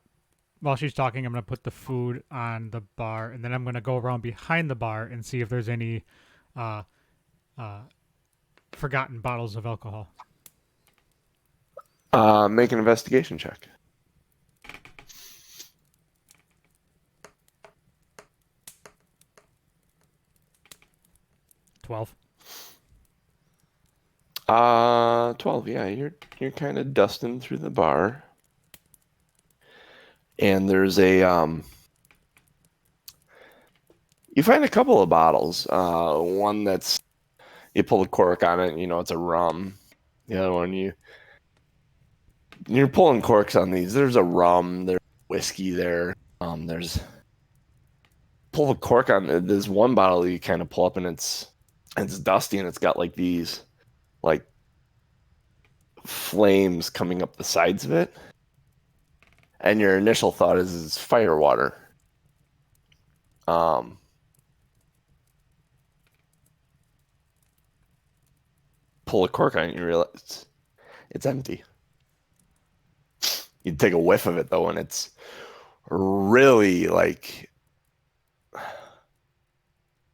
Speaker 2: while she's talking, I'm gonna put the food on the bar, and then I'm gonna go around behind the bar and see if there's any uh, uh, forgotten bottles of alcohol.
Speaker 3: Make an investigation check.
Speaker 2: 12.
Speaker 3: 12. Yeah, you're kind of dusting through the bar, and there's a you find a couple of bottles. One that's you pull the cork on it, and you know it's a rum. The other one you're pulling corks on these. There's a rum, there's whiskey there. There's pull the cork on there's one bottle you kind of pull up, and it's dusty, and it's got like these like flames coming up the sides of it. And your initial thought is it's fire water. Um, pull a cork on it, and you realize it's empty. You take a whiff of it though, and it's really like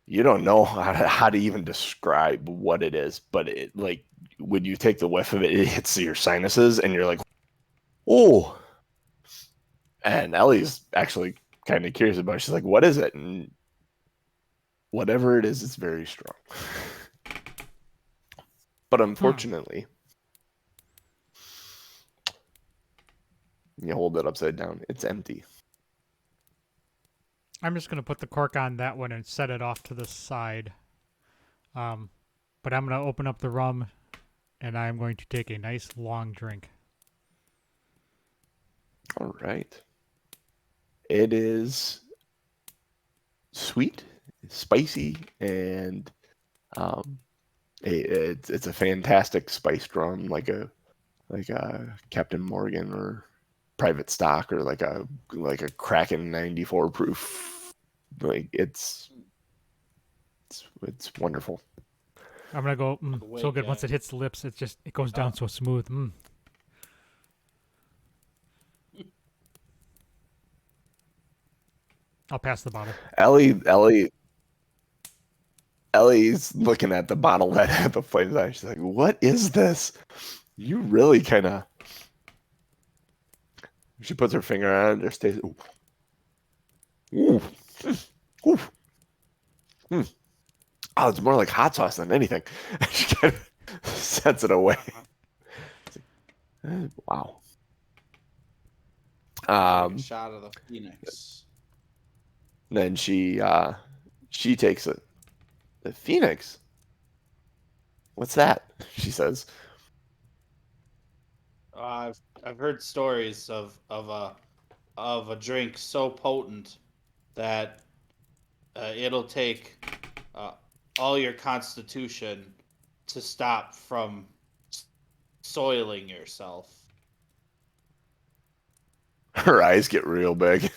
Speaker 3: you don't know how to even describe what it is, but it like when you take the whiff of it, it hits your sinuses, and you're like, "Oh!" And Ellie's actually kind of curious about it. She's like, "What is it?" And whatever it is, it's very strong. But
Speaker 2: Hmm.
Speaker 3: unfortunately, you hold it upside down. It's empty.
Speaker 2: I'm just gonna put the cork on that one and set it off to the side. Um, but I'm gonna open up the rum and I'm going to take a nice long drink.
Speaker 3: All right. It is sweet, spicy, and um, it's a fantastic spiced rum, like a Captain Morgan or Private Stock or like a Kraken 94 proof. Like it's wonderful.
Speaker 2: I'm gonna go so
Speaker 4: Wait,
Speaker 2: good. Once it hits the lips, it goes down so smooth. I'll pass the bottle.
Speaker 3: Ellie's looking at the bottle that had the flames on. She's like, "What is this?" You really kind of. She puts her finger on it. There's taste. Ooh. Ooh. Mm. Oh, it's more like hot sauce than anything. She kind of sets it away. Wow.
Speaker 4: take a shot of the Phoenix.
Speaker 3: Then she takes it. The Phoenix. What's that? She says.
Speaker 4: I've heard stories of a drink so potent that it'll take uh, all your constitution to stop from soiling yourself.
Speaker 3: Her eyes get real big.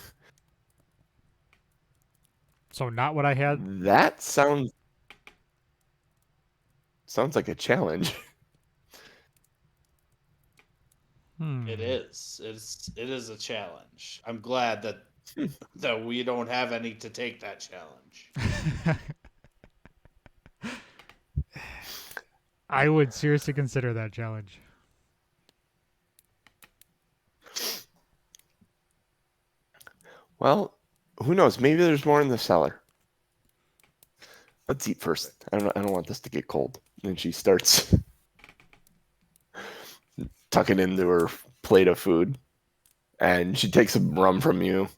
Speaker 2: So not what I had.
Speaker 3: That sounds like a challenge.
Speaker 4: It is. It is a challenge. I'm glad that we don't have any to take that challenge.
Speaker 2: I would seriously consider that challenge.
Speaker 3: Well, who knows? Maybe there's more in the cellar. Let's eat first. I don't want this to get cold. And she starts tucking into her plate of food, and she takes some rum from you.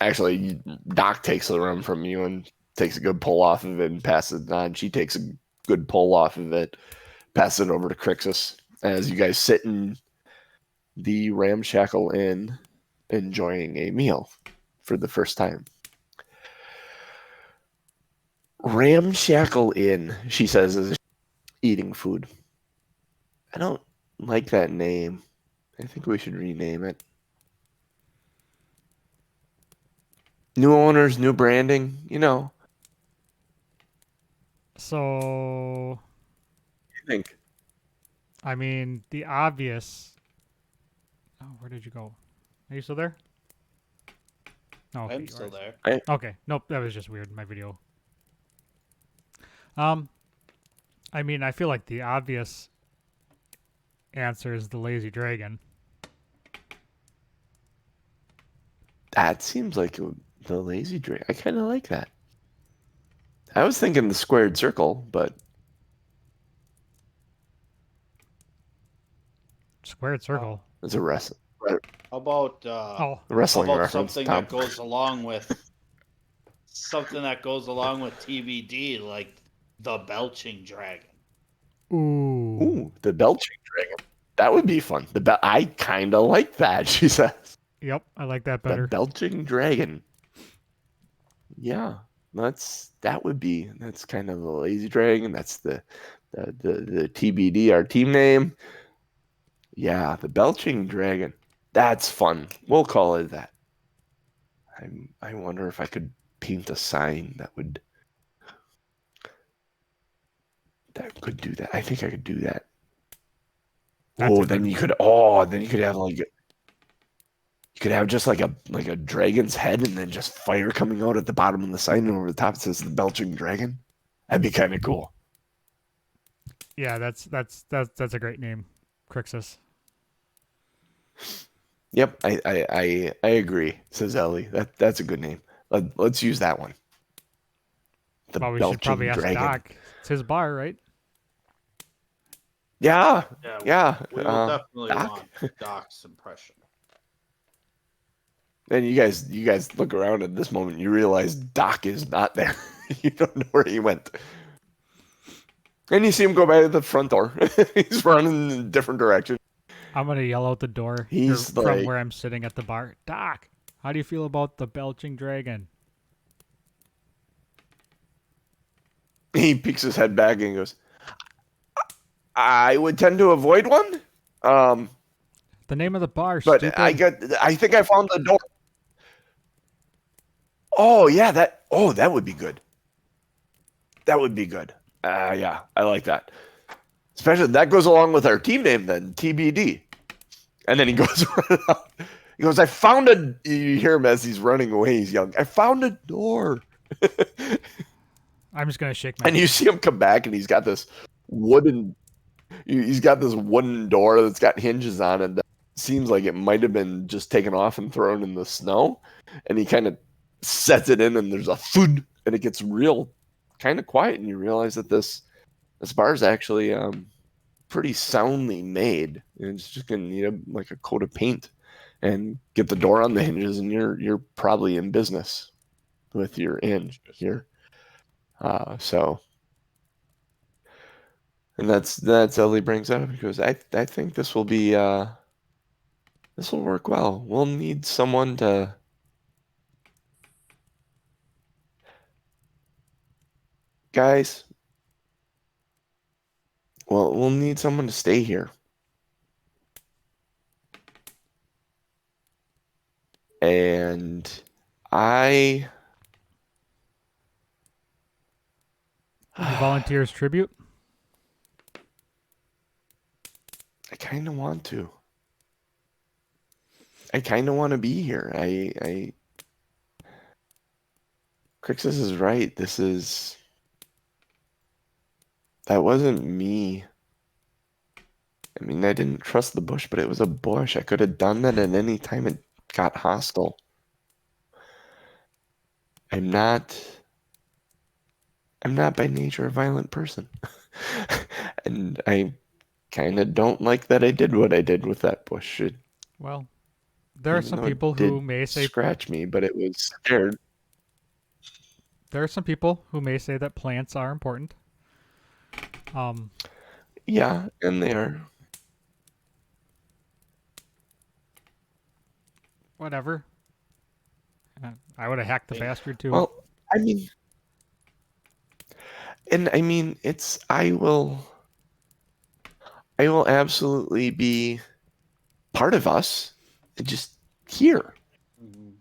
Speaker 3: Actually, Doc takes the rum from you and takes a good pull off of it and passes it on. She takes a good pull off of it, passes it over to Crixus as you guys sit in the Ramshackle Inn enjoying a meal for the first time. Ramshackle Inn, she says, is eating food. I don't like that name. I think we should rename it. New owners, new branding, you know.
Speaker 2: So,
Speaker 3: I think.
Speaker 2: I mean, the obvious. Oh, where did you go? Are you still there? Oh, okay,
Speaker 4: I'm
Speaker 2: you
Speaker 4: still
Speaker 2: are.
Speaker 4: there.
Speaker 2: Okay, nope, that was just weird. My video. I mean, I feel like the obvious answer is the lazy dragon.
Speaker 3: That seems like the lazy drink. I kind of like that. I was thinking the squared circle, but
Speaker 2: Squared circle.
Speaker 3: it's a
Speaker 4: How about
Speaker 2: Oh,
Speaker 3: wrestling reference,
Speaker 4: something
Speaker 3: Tom.
Speaker 4: that goes along with TBD, like the belching dragon.
Speaker 2: ooh.
Speaker 3: Ooh, the Belching dragon. That would be fun. I kind of like that. She says
Speaker 2: Yep, I like that
Speaker 3: the
Speaker 2: better.
Speaker 3: Belching dragon. Yeah, that's kind of the lazy dragon. That's the TBD, our team name. Yeah, the Belching dragon. That's fun. We'll call it that. I wonder if I could paint a sign that could do that. I think I could do that.
Speaker 2: That's
Speaker 3: Oh,
Speaker 2: a
Speaker 3: then
Speaker 2: good.
Speaker 3: you could have you could have just like a dragon's head and then just fire coming out at the bottom of the sign and over the top it says the Belching dragon. That'd be kind of cool.
Speaker 2: Yeah, that's a great name, Crixus.
Speaker 3: Yep, I agree, says Ellie. That's a good name. Let's use that one. The
Speaker 2: Well, we should probably
Speaker 3: Belching
Speaker 2: ask
Speaker 3: dragon.
Speaker 2: Doc. It's his bar, right?
Speaker 3: Yeah,
Speaker 4: Yeah,
Speaker 3: yeah.
Speaker 4: we will definitely
Speaker 3: Doc?
Speaker 4: want Doc's impression.
Speaker 3: Then you guys look around at this moment. You realize Doc is not there. You don't know where he went. And you see him go by the front door. He's running in a different direction.
Speaker 2: I'm gonna yell out the door
Speaker 3: He's
Speaker 2: from
Speaker 3: like,
Speaker 2: where I'm sitting at the bar. Doc, how do you feel about the belching dragon?
Speaker 3: he peeks his head back and goes, I would tend to avoid one. Um,
Speaker 2: The name of the bar,
Speaker 3: but
Speaker 2: stupid.
Speaker 3: I think I found the door. Oh yeah, that would be good. That would be good. Yeah, I like that. Especially that goes along with our team name then, T.B.D. And then he goes running out. He goes, I found a. You hear him as he's running away. He's yelling, I found a door.
Speaker 2: I'm just gonna shake my
Speaker 3: And
Speaker 2: head.
Speaker 3: you see him come back, and he's got this wooden. He's got this wooden door that's got hinges on it. That seems like it might have been just taken off and thrown in the snow. And he kind of sets it in, and there's a thud, and it gets real, kind of quiet, and you realize that this bar is actually pretty soundly made. It's just gonna need like a coat of paint and get the door on the hinges, and you're probably in business with your inn here. So, and that's Ellie brings up because I think this will be this will work well. We'll need someone to. Guys, well, we'll need someone to stay here. And I
Speaker 2: You volunteer as tribute?
Speaker 3: I kind of want to. I kind of want to be here. Crixus is right. That wasn't me. I mean, I didn't trust the bush, but it was a bush. I could have done that at any time it got hostile. I'm not by nature a violent person. And I kind of don't like that I did what I did with that bush.
Speaker 2: Well, there are
Speaker 3: Even
Speaker 2: some
Speaker 3: though it
Speaker 2: people
Speaker 3: did
Speaker 2: who may say
Speaker 3: scratch me, but it was scared.
Speaker 2: that plants are important.
Speaker 3: Yeah, and they are.
Speaker 2: Whatever. I would have hacked the bastard too.
Speaker 3: Well, I mean, and I mean, I will absolutely be part of us, just here.
Speaker 4: Mhm.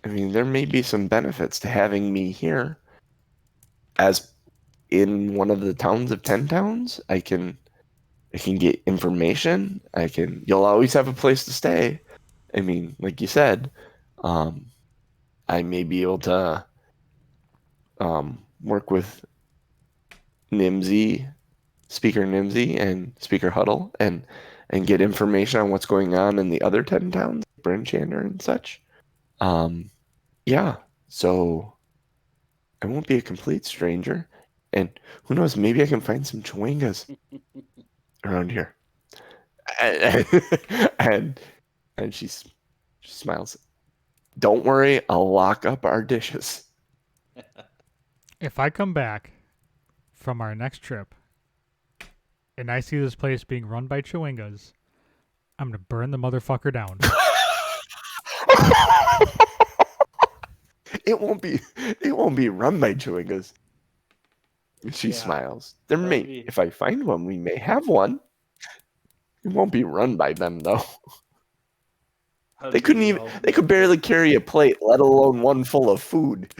Speaker 3: I mean, there may be some benefits to having me here as in one of the towns of 10 towns. I can get information. You'll always have a place to stay. I mean, like you said, um, I may be able to work with Nimsy, Speaker Nimsy, and Speaker Huddle, and get information on what's going on in the other 10 towns, Brinchander and such. Yeah, so I won't be a complete stranger. And who knows, maybe I can find some chewingas around here. And, and, and she smiles. Don't worry, I'll lock up our dishes.
Speaker 2: If I come back from our next trip and I see this place being run by Chewingas, I'm gonna burn the motherfucker down.
Speaker 3: It won't be run by chewingas. She
Speaker 4: Yeah,
Speaker 3: smiles.
Speaker 4: be
Speaker 3: If I find one, we may have one. It won't be run by them though. They couldn't even. They could barely carry a plate, let alone one full of food.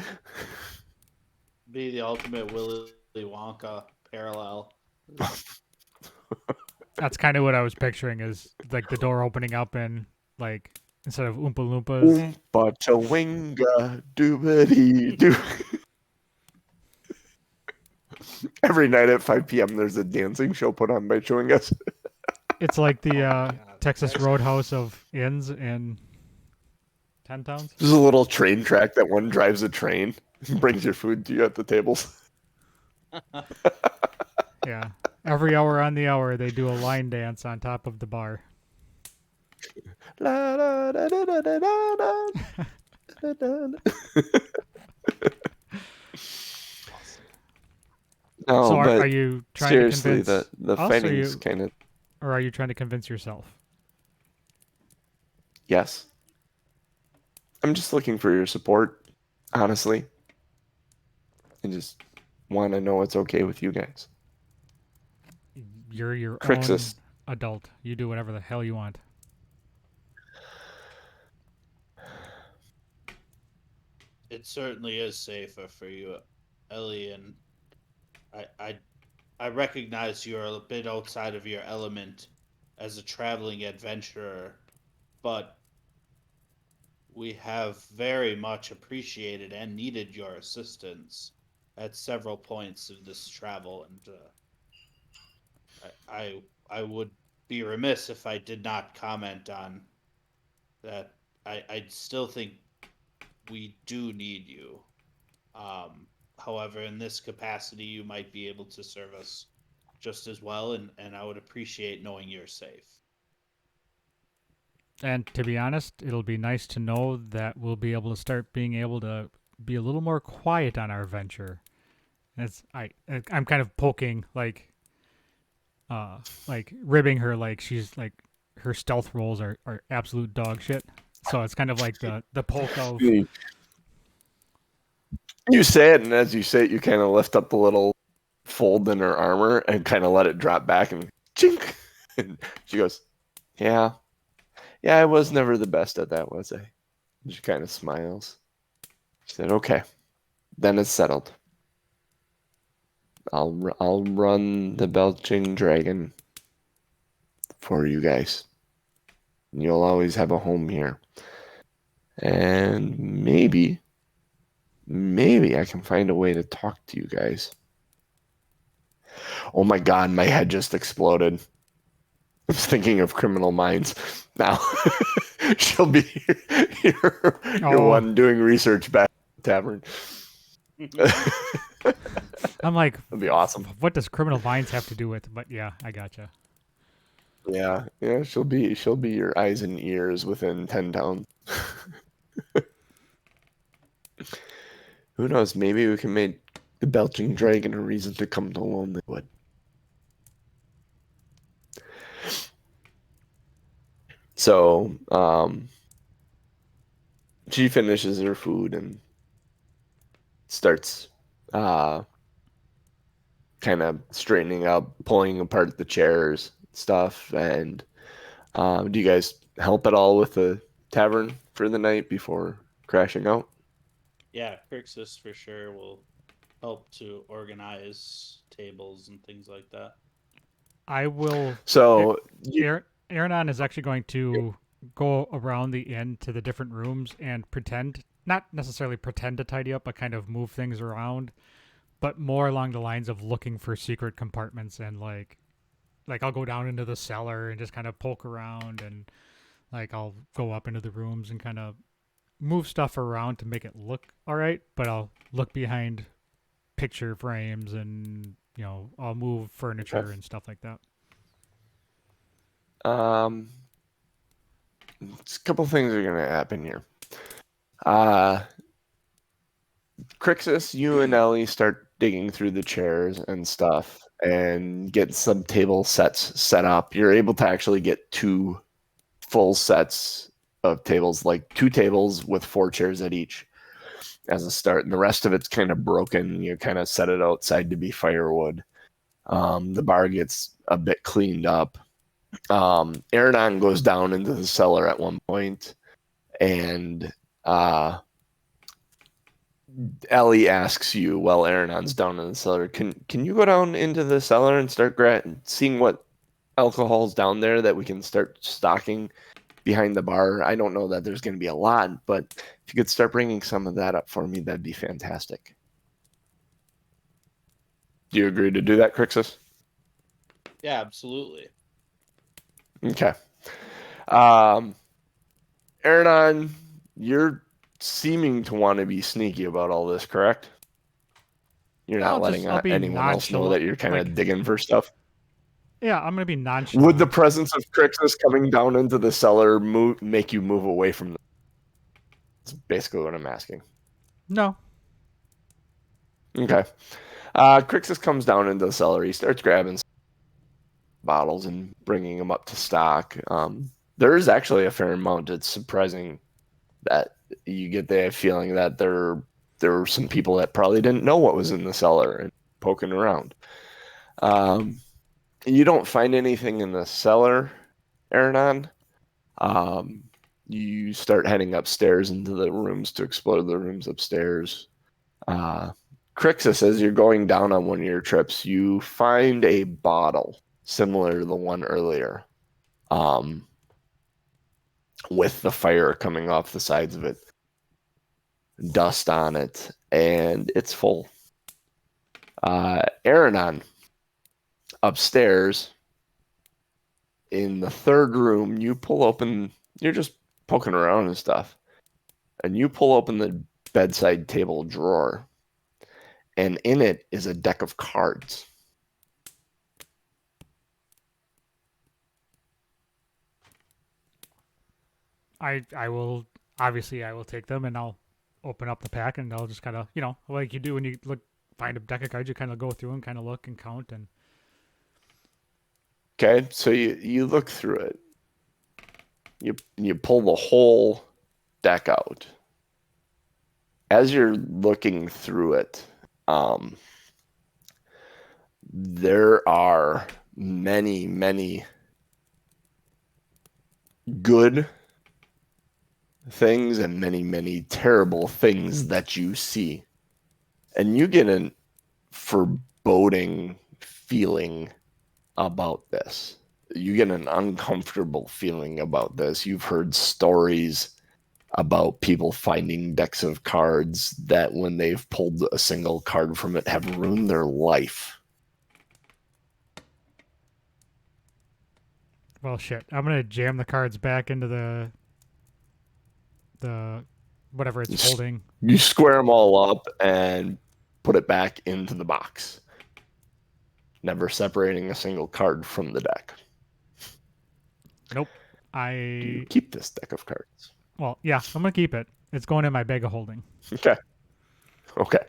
Speaker 4: be the ultimate Willy Wonka parallel.
Speaker 2: That's kind of what I was picturing is like the door opening up and like instead of Oompa Loompas.
Speaker 3: Oompa chewinga doobity doo. Every night at 5 p.m. there's a dancing show put on by chewingas.
Speaker 2: It's like the
Speaker 4: God.
Speaker 2: Texas Roadhouse of inns in 10 towns.
Speaker 3: There's a little train track that one drives a train and brings your food to you at the tables.
Speaker 2: Yeah. Every hour on the hour, they do a line dance on top of the bar.
Speaker 3: La, da, da, da, da, da, da, da, da, da.
Speaker 2: So
Speaker 3: No,
Speaker 2: are
Speaker 3: but
Speaker 2: you trying to
Speaker 3: seriously, the
Speaker 2: convince
Speaker 3: the
Speaker 2: us,
Speaker 3: fighting's kind of
Speaker 2: or are you trying to convince yourself?
Speaker 3: yes. I'm just looking for your support, honestly. I just want to know it's okay with you guys.
Speaker 2: You're your own
Speaker 3: Crixus,
Speaker 2: adult. You do whatever the hell you want.
Speaker 4: It certainly is safer for you, Ellie, and I, I, I recognize you're a bit outside of your element as a traveling adventurer, but we have very much appreciated and needed your assistance at several points of this travel, and I would be remiss if I did not comment on that. I still think we do need you. Um, However, in this capacity, you might be able to serve us just as well, and I would appreciate knowing you're safe.
Speaker 2: And to be honest, it'll be nice to know that we'll be able to start being able to be a little more quiet on our venture. It's I'm kind of poking like ribbing her like she's like her stealth rolls are absolute dog shit. So it's kind of like the poke of
Speaker 3: you you say it, and as you say it, you kind of lift up the little fold in her armor and kind of let it drop back and chink. And she goes, "Yeah, yeah, I was never the best at that, was I?" And she kind of smiles. She said, "Okay, then it's settled. I'll run the Belching Dragon for you guys. You'll always have a home here, and maybe I can find a way to talk to you guys." Oh my god, my head just exploded. I was thinking of Criminal Minds. Now she'll be your
Speaker 2: oh
Speaker 3: one doing research back at the tavern.
Speaker 2: I'm like
Speaker 3: That'd be awesome.
Speaker 2: what does Criminal Minds have to do with? But yeah, I gotcha.
Speaker 3: Yeah, yeah, she'll be your eyes and ears within 10 towns. Who knows? Maybe we can make the Belching Dragon a reason to come to Lonelywood. So, she finishes her food and starts uh, kind of straightening up, pulling apart the chairs, stuff. And do you guys help at all with the tavern for the night before crashing out?
Speaker 4: Yeah, Crixus for sure will help to organize tables and things like that.
Speaker 2: I will.
Speaker 3: So, you,
Speaker 2: Aaronon is actually going to go around the inn to the different rooms and pretend, not necessarily pretend to tidy up, but kind of move things around, but more along the lines of looking for secret compartments and like I'll go down into the cellar and just kind of poke around and like I'll go up into the rooms and kind of move stuff around to make it look all right, but I'll look behind picture frames and I'll move furniture
Speaker 3: okay.
Speaker 2: and stuff like that.
Speaker 3: Um, a couple things are going to happen here. Uh, Crixus, you and Ellie start digging through the chairs and stuff and get some table sets set up. You're able to actually get two full sets of tables, like two tables with four chairs at each as a start, and the rest of it's kind of broken. You kind of set it outside to be firewood. The bar gets a bit cleaned up. Aranon goes down into the cellar at one point, and Ellie asks you while Aranon's down in the cellar, can you go down into the cellar and start seeing what alcohol's down there that we can start stocking behind the bar? I don't know that there's going to be a lot, but if you could start bringing some of that up for me, that'd be fantastic. Do you agree to do that, Crixus?
Speaker 4: Yeah, absolutely.
Speaker 3: Okay. Aranon, you're seeming to want to be sneaky about all this, correct? You're not letting
Speaker 2: I'll be
Speaker 3: anyone else know that
Speaker 2: nonchalant.
Speaker 3: you're kind
Speaker 2: Like
Speaker 3: of digging for stuff.
Speaker 2: Yeah, I'm gonna be
Speaker 3: Would the
Speaker 2: nonchalant.
Speaker 3: presence of Crixus coming down into the cellar make you move away from them? That's basically what I'm asking.
Speaker 2: No.
Speaker 3: Okay. Crixus comes down into the cellar. He starts grabbing bottles and bringing them up to stock. There is actually a fair amount. It's surprising that you get the feeling that there were some people that probably didn't know what was in the cellar and poking around. Um, you don't find anything in the cellar, Aranon. Um, you start heading upstairs into the rooms to explore the rooms upstairs. Uh, Crixus, as you're going down on one of your trips, you find a bottle similar to the one earlier, um, with the fire coming off the sides of it, dust on it, and it's full. Aranon, upstairs in the third room, you pull open, you're just poking around and stuff, and you pull open the bedside table drawer, and in it is a deck of cards.
Speaker 2: I will obviously I will take them and I'll open up the pack and I'll just kind of like you do when you find a deck of cards, you kind of go through and kind of look and count and
Speaker 3: Okay, so you look through it. You pull the whole deck out. As you're looking through it, there are many good things and many terrible things that you see. And you get a foreboding feeling about this. You get an uncomfortable feeling about this. You've heard stories about people finding decks of cards that when they've pulled a single card from it have ruined their life.
Speaker 2: well shit. I'm gonna jam the cards back into the whatever it's holding.
Speaker 3: You square them all up and put it back into the box, never separating a single card from the deck.
Speaker 2: Nope.
Speaker 3: Do you
Speaker 2: I
Speaker 3: keep this deck of cards?
Speaker 2: well yeah I'm gonna keep it. It's going in my bag of holding.
Speaker 3: Okay. Okay.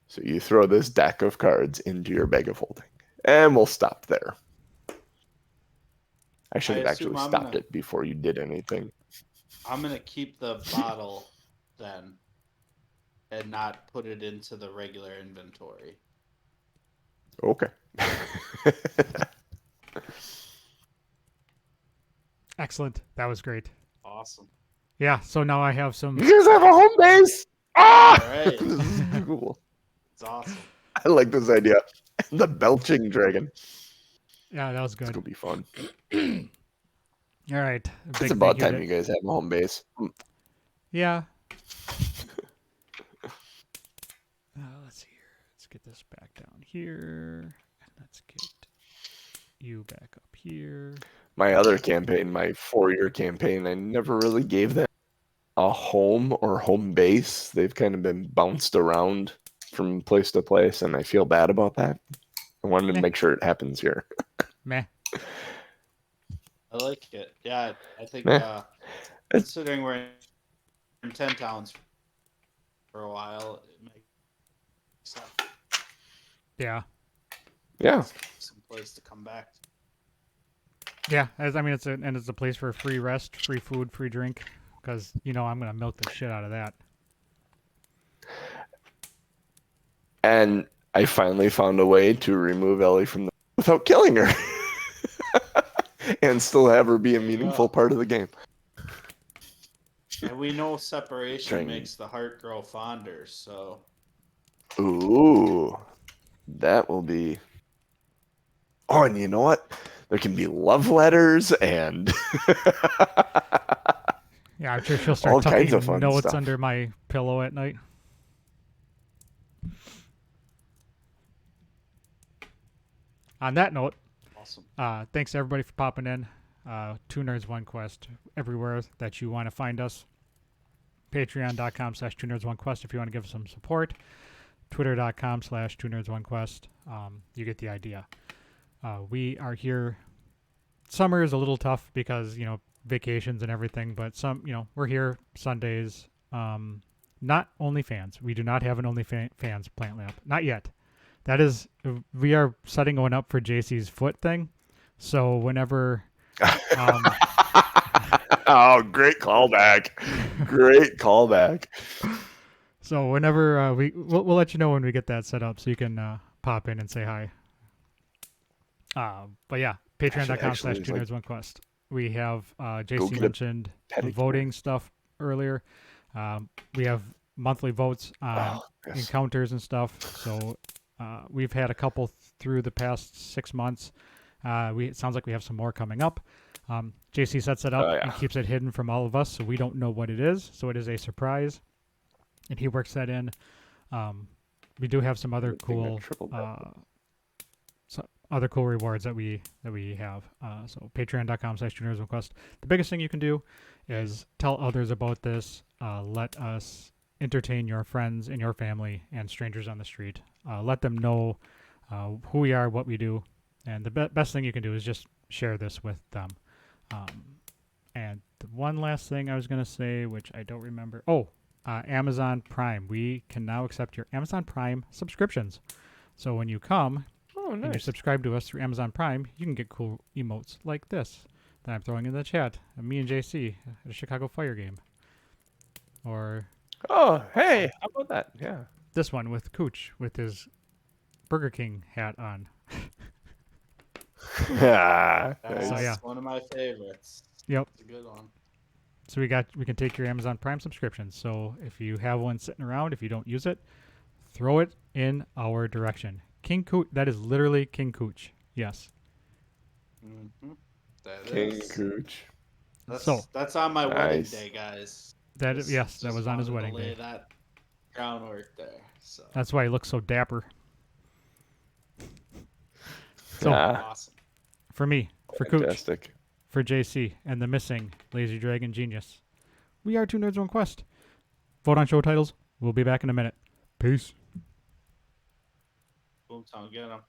Speaker 3: So you throw this deck of cards into your bag of holding. And we'll stop there. I should have actually stopped it before you did anything.
Speaker 4: I'm gonna keep the bottle then, and not put it into the regular inventory.
Speaker 3: Okay.
Speaker 2: Excellent. That was great.
Speaker 4: Awesome.
Speaker 2: Yeah. So now I have some.
Speaker 3: You guys have a home base. Ah!
Speaker 4: All right.
Speaker 3: This is cool.
Speaker 4: It's awesome.
Speaker 3: I like this idea. The Belching dragon.
Speaker 2: Yeah, that was
Speaker 3: It's
Speaker 2: good.
Speaker 3: gonna be fun.
Speaker 2: All right.
Speaker 3: It's about time you guys have a home base.
Speaker 2: Yeah. Let's see here. Let's get this back down here. And let's get you back up here.
Speaker 3: My other campaign, my 4-year campaign, I never really gave them a home or home base. They've kind of been bounced around from place to place, and I feel bad about that. I wanted to make sure it happens here.
Speaker 2: Meh.
Speaker 4: I like it. Yeah, I think
Speaker 3: Meh.
Speaker 4: considering we're in 10 towns for a while, it makes sense.
Speaker 2: Yeah.
Speaker 3: Yeah.
Speaker 4: Some place to come back to.
Speaker 2: Yeah. It's a place for free rest, free food, free drink. Because I'm gonna milk the shit out of that.
Speaker 3: And I finally found a way to remove Ellie from the without killing her. And still have her be a meaningful part of the game.
Speaker 4: And we know separation makes the heart grow fonder, so.
Speaker 3: Ooh. That will be. Oh, and you know what? There can be love letters and.
Speaker 2: Yeah, I'm sure she'll start
Speaker 3: all kinds of
Speaker 2: tucking
Speaker 3: fun
Speaker 2: notes
Speaker 3: stuff.
Speaker 2: under my pillow at night. On that note,
Speaker 4: Awesome.
Speaker 2: Thanks everybody for popping in. Two Nerds One Quest everywhere that you want to find us. Patreon.com/Two Nerds One Quest if you want to give us some support. Twitter.com/Two Nerds One Quest. You get the idea. We are here. Summer is a little tough because vacations and everything, but we're here Sundays. Not OnlyFans. We do not have an OnlyFans Plant Lamp. Not yet. That is, we are setting one up for JC's foot thing. So whenever,
Speaker 3: Oh, great callback! Great callback.
Speaker 2: so whenever we'll let you know when we get that set up, so you can pop in and say hi. But yeah, patreon.com/2nerds1quest. We have JC mentioned the voting stuff earlier. We have monthly votes on encounters and stuff. So we've had a couple through the past 6 months. It sounds like we have some more coming up. JC sets it up and keeps it hidden from all of us, so we don't know what it is. So it is a surprise, and he works that in. We do have some other cool rewards that we have. So patreon.com/2nerdsrequest. The biggest thing you can do is tell others about this. Let us entertain your friends and your family and strangers on the street. Let them know who we are, what we do, and the best thing you can do is just share this with them. And the one last thing I was going to say, which I don't remember. Amazon Prime. We can now accept your Amazon Prime subscriptions. So when you come and you subscribe to us through Amazon Prime, you can get cool emotes like this that I'm throwing in the chat. Me and JC at a Chicago Fire game. Or
Speaker 3: hey, how about that? Yeah.
Speaker 2: This one with Cooch with his Burger King hat on.
Speaker 4: That's one of my favorites.
Speaker 2: Yep.
Speaker 4: It's a good one.
Speaker 2: So we can take your Amazon Prime subscription. So if you have one sitting around, if you don't use it, throw it in our direction. King Cooch, that is literally King Cooch. Yes.
Speaker 4: Mm-hmm.
Speaker 3: King Cooch.
Speaker 4: That's on my wedding day, guys.
Speaker 2: That was on his wedding day.
Speaker 4: That groundwork there. So
Speaker 2: that's why he looks so dapper. So
Speaker 4: awesome.
Speaker 2: For me, for
Speaker 3: Fantastic.
Speaker 2: Cooch, for JC, and the missing Lazy Dragon Genius, we are 2 Nerds One Quest. Vote on show titles. We'll be back in a minute. Peace.
Speaker 4: Boomtown, get him.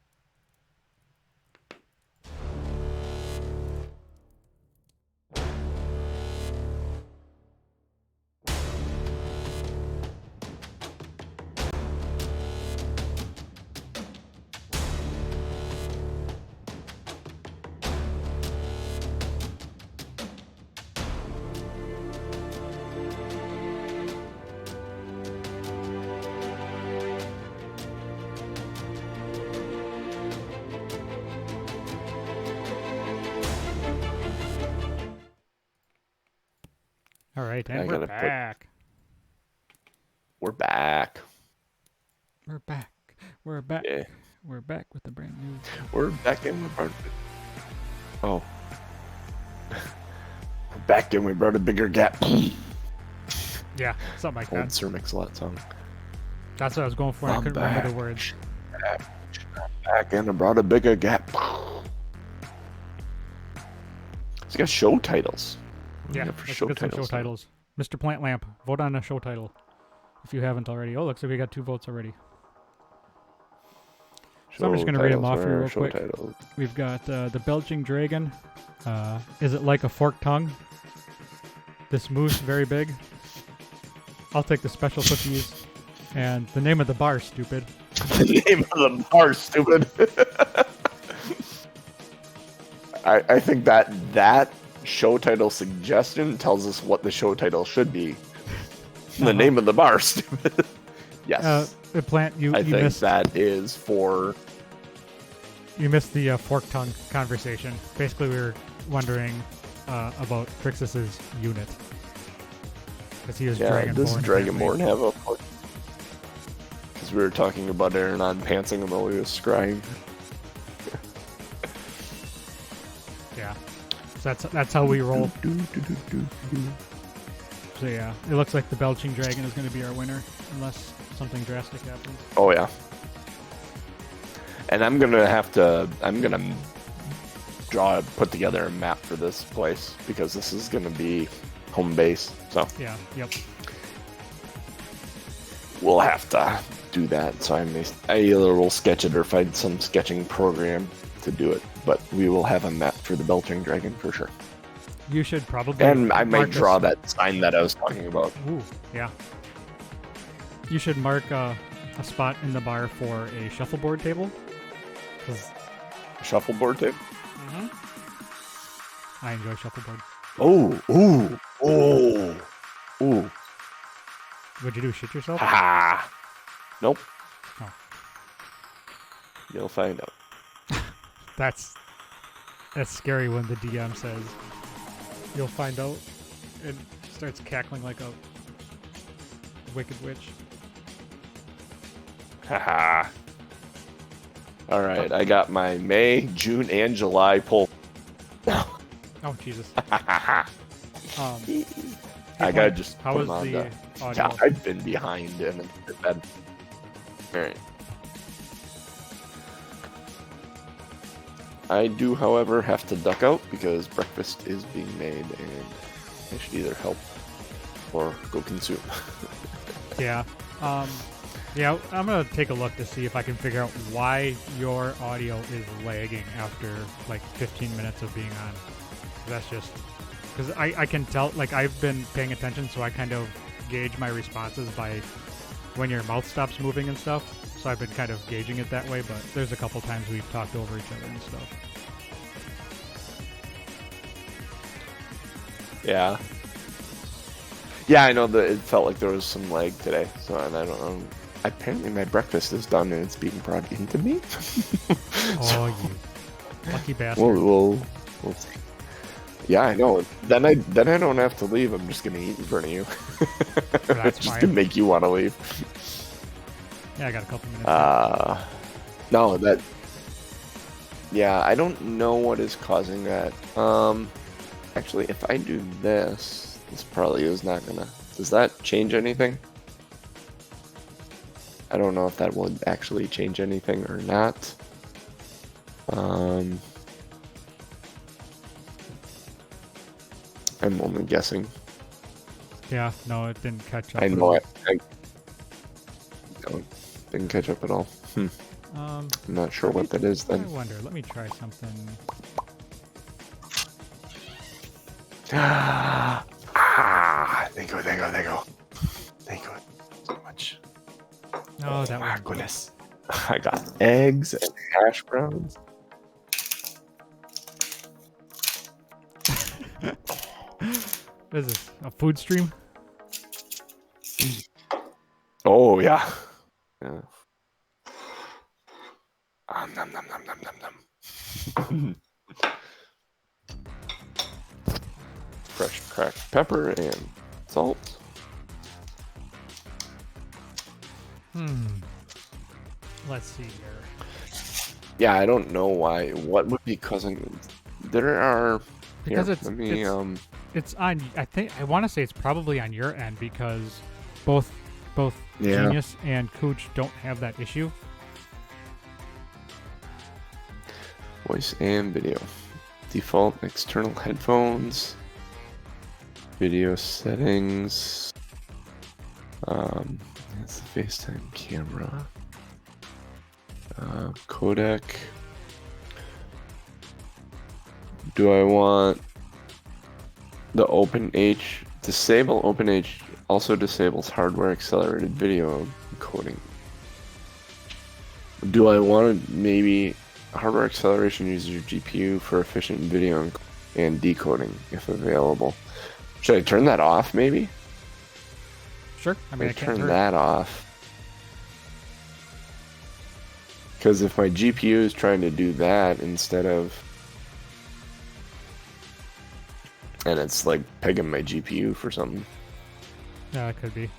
Speaker 2: All right, and we're back.
Speaker 3: We're back.
Speaker 2: We're back. We're back.
Speaker 3: Yeah.
Speaker 2: We're back with the brand new.
Speaker 3: We're back in the part of it. Oh. We're back and we brought a bigger gap.
Speaker 2: Yeah, something like that.
Speaker 3: Old Sir Mix-a-Lot song.
Speaker 2: That's what I was going for. I couldn't remember the words.
Speaker 3: Back and I brought a bigger gap. It's got show titles.
Speaker 2: Yeah, let's get some show titles. Mr. Plant Lamp, vote on a show title if you haven't already. Oh, looks like we got 2 votes already. So I'm just going to read them off here real quick. We've got the Belching Dragon. Is it like a forked tongue? This moose very big. I'll take the special cookies. And the name of the bar, stupid.
Speaker 3: The name of the bar, stupid. I think that show title suggestion tells us what the show title should be. The name of the bar, stupid. Yes.
Speaker 2: Plant, you
Speaker 3: think
Speaker 2: missed,
Speaker 3: that is for...
Speaker 2: You missed the fork tongue conversation. Basically, we were wondering about Crixus's unit. Because he is Dragonborn.
Speaker 3: Does Dragonborn have a fork? Because we were talking about Aaron on pantsing him while he was scrying.
Speaker 2: Yeah. So that's how we roll. So yeah, it looks like the Belching Dragon is going to be our winner, unless something drastic happens.
Speaker 3: Oh yeah. And I'm gonna put together a map for this place because this is gonna be home base. So
Speaker 2: yeah, yep.
Speaker 3: We'll have to do that. So I either will sketch it or find some sketching program to do it, but we will have a map for the Belching Dragon for sure.
Speaker 2: You should probably.
Speaker 3: And I might
Speaker 2: mark
Speaker 3: draw that sign that I was talking about.
Speaker 2: Ooh, yeah. You should mark a spot in the bar for a shuffleboard table. 'Cause
Speaker 3: Shuffleboard table?
Speaker 2: I enjoy shuffleboard.
Speaker 3: Ooh.
Speaker 2: What'd you do? Shit yourself?
Speaker 3: Ha! Nope.
Speaker 2: Oh.
Speaker 3: You'll find out.
Speaker 2: That's scary when the DM says, "You'll find out," and starts cackling like a wicked witch.
Speaker 3: Haha. All right, I got my May, June, and July poll.
Speaker 2: Oh Jesus.
Speaker 3: I gotta just
Speaker 2: How
Speaker 3: put
Speaker 2: is
Speaker 3: them on
Speaker 2: the audio?
Speaker 3: Yeah, I've been behind and it's bad. All right. I do, however, have to duck out because breakfast is being made and I should either help or go consume.
Speaker 2: Yeah. Yeah, I'm gonna take a look to see if I can figure out why your audio is lagging after like 15 minutes of being on. That's just because I can tell, like I've been paying attention, so I kind of gauge my responses by when your mouth stops moving and stuff. So I've been kind of gauging it that way, but there's a couple times we've talked over each other and stuff.
Speaker 3: Yeah. Yeah, I know that it felt like there was some lag today, so and I don't know. Apparently, my breakfast is done and it's being brought into me.
Speaker 2: Oh, you lucky bastard!
Speaker 3: We'll see. Yeah, I know. Then I don't have to leave. I'm just gonna eat in front of you.
Speaker 2: That's
Speaker 3: just
Speaker 2: fine.
Speaker 3: to make you want to leave.
Speaker 2: Yeah, I got a couple minutes.
Speaker 3: No, that. Yeah, I don't know what is causing that. Actually, if I do this probably is not gonna. Does that change anything? I don't know if that would actually change anything or not. I'm only guessing.
Speaker 2: Yeah, no, it didn't catch up.
Speaker 3: I know it. I didn't catch up at all. I'm not sure what that is
Speaker 2: I
Speaker 3: then.
Speaker 2: wonder. Let me try something.
Speaker 3: There you go. Thank you so much.
Speaker 2: Oh, that
Speaker 3: my
Speaker 2: one.
Speaker 3: goodness. I got eggs and hash browns.
Speaker 2: What is this? A food stream?
Speaker 3: Oh, yeah. Yeah. Nom, nom, nom, nom, nom, nom. Fresh cracked pepper and salt.
Speaker 2: Let's see here.
Speaker 3: Yeah, I don't know why. What would be causing? There are.
Speaker 2: Because
Speaker 3: here,
Speaker 2: it's
Speaker 3: let me,
Speaker 2: it's on. I want to say it's probably on your end because both
Speaker 3: Yeah.
Speaker 2: Genius and Cooch don't have that issue.
Speaker 3: Voice and video. Default external headphones. Video settings. That's the FaceTime camera. Codec. Do I want the OpenH? Disable OpenH also disables hardware accelerated video encoding. Do I want to maybe hardware acceleration uses your GPU for efficient video and decoding if available? Should I turn that off maybe?
Speaker 2: Sure. I mean, I can't
Speaker 3: turn that off. Because if my GPU is trying to do that instead of... And it's like pegging my GPU for something.
Speaker 2: Yeah, it could be.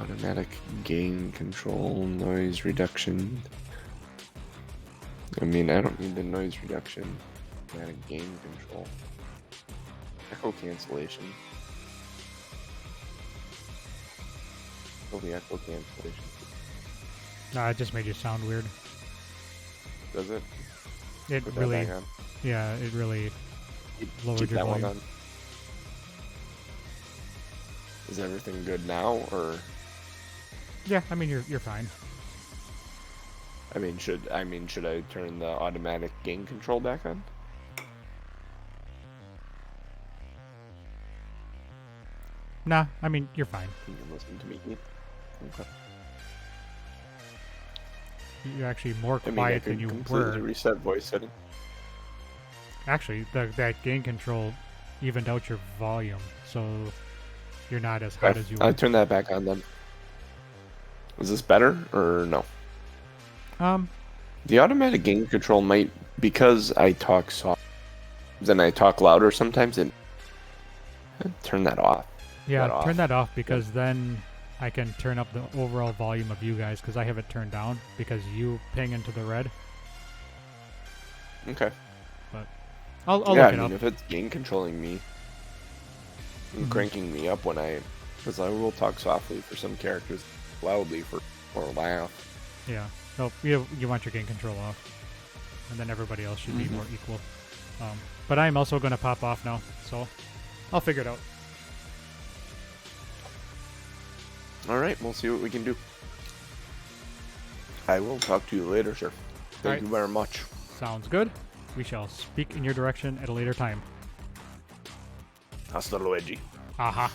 Speaker 3: Automatic gain control, noise reduction. I mean, I don't need the noise reduction. Automatic gain control. Echo cancellation. Oh, the echo cancellation.
Speaker 2: No, it just made you sound weird.
Speaker 3: Does it?
Speaker 2: It
Speaker 3: Put that
Speaker 2: really,
Speaker 3: back on.
Speaker 2: yeah, it really lowered
Speaker 3: Keep
Speaker 2: your
Speaker 3: that one
Speaker 2: volume.
Speaker 3: on. Is everything good now, or?
Speaker 2: Yeah, I mean, you're fine.
Speaker 3: should I turn the automatic gain control back on?
Speaker 2: Nah, I mean, you're fine.
Speaker 3: You can listen to me. Okay.
Speaker 2: You're actually more
Speaker 3: I
Speaker 2: quiet than
Speaker 3: could
Speaker 2: you
Speaker 3: completely
Speaker 2: were.
Speaker 3: reset voice setting.
Speaker 2: Actually, that gain control evened out your volume, so you're not as
Speaker 3: Okay,
Speaker 2: hot as you
Speaker 3: I'll
Speaker 2: were.
Speaker 3: turn that back on then. Is this better or no?
Speaker 2: Um,
Speaker 3: The automatic gain control might, because I talk soft, then I talk louder sometimes. Turn that off.
Speaker 2: yeah,
Speaker 3: That
Speaker 2: turn
Speaker 3: off.
Speaker 2: that off because then I can turn up the overall volume of you guys because I have it turned down because you ping into the red.
Speaker 3: Okay.
Speaker 2: I'll
Speaker 3: Yeah,
Speaker 2: look it up.
Speaker 3: if it's gain controlling me and
Speaker 2: Mhm.
Speaker 3: cranking me up because I will talk softly for some characters, loudly for or laugh.
Speaker 2: Yeah. No, you want your gain control off, and then everybody else should be more equal. But I am also going to pop off now, so I'll figure it out.
Speaker 3: All right, we'll see what we can do. I will talk to you later, sir. Thank
Speaker 2: Alright.
Speaker 3: you very much.
Speaker 2: Sounds good. We shall speak in your direction at a later time.
Speaker 3: Hasta luego.
Speaker 2: Aha.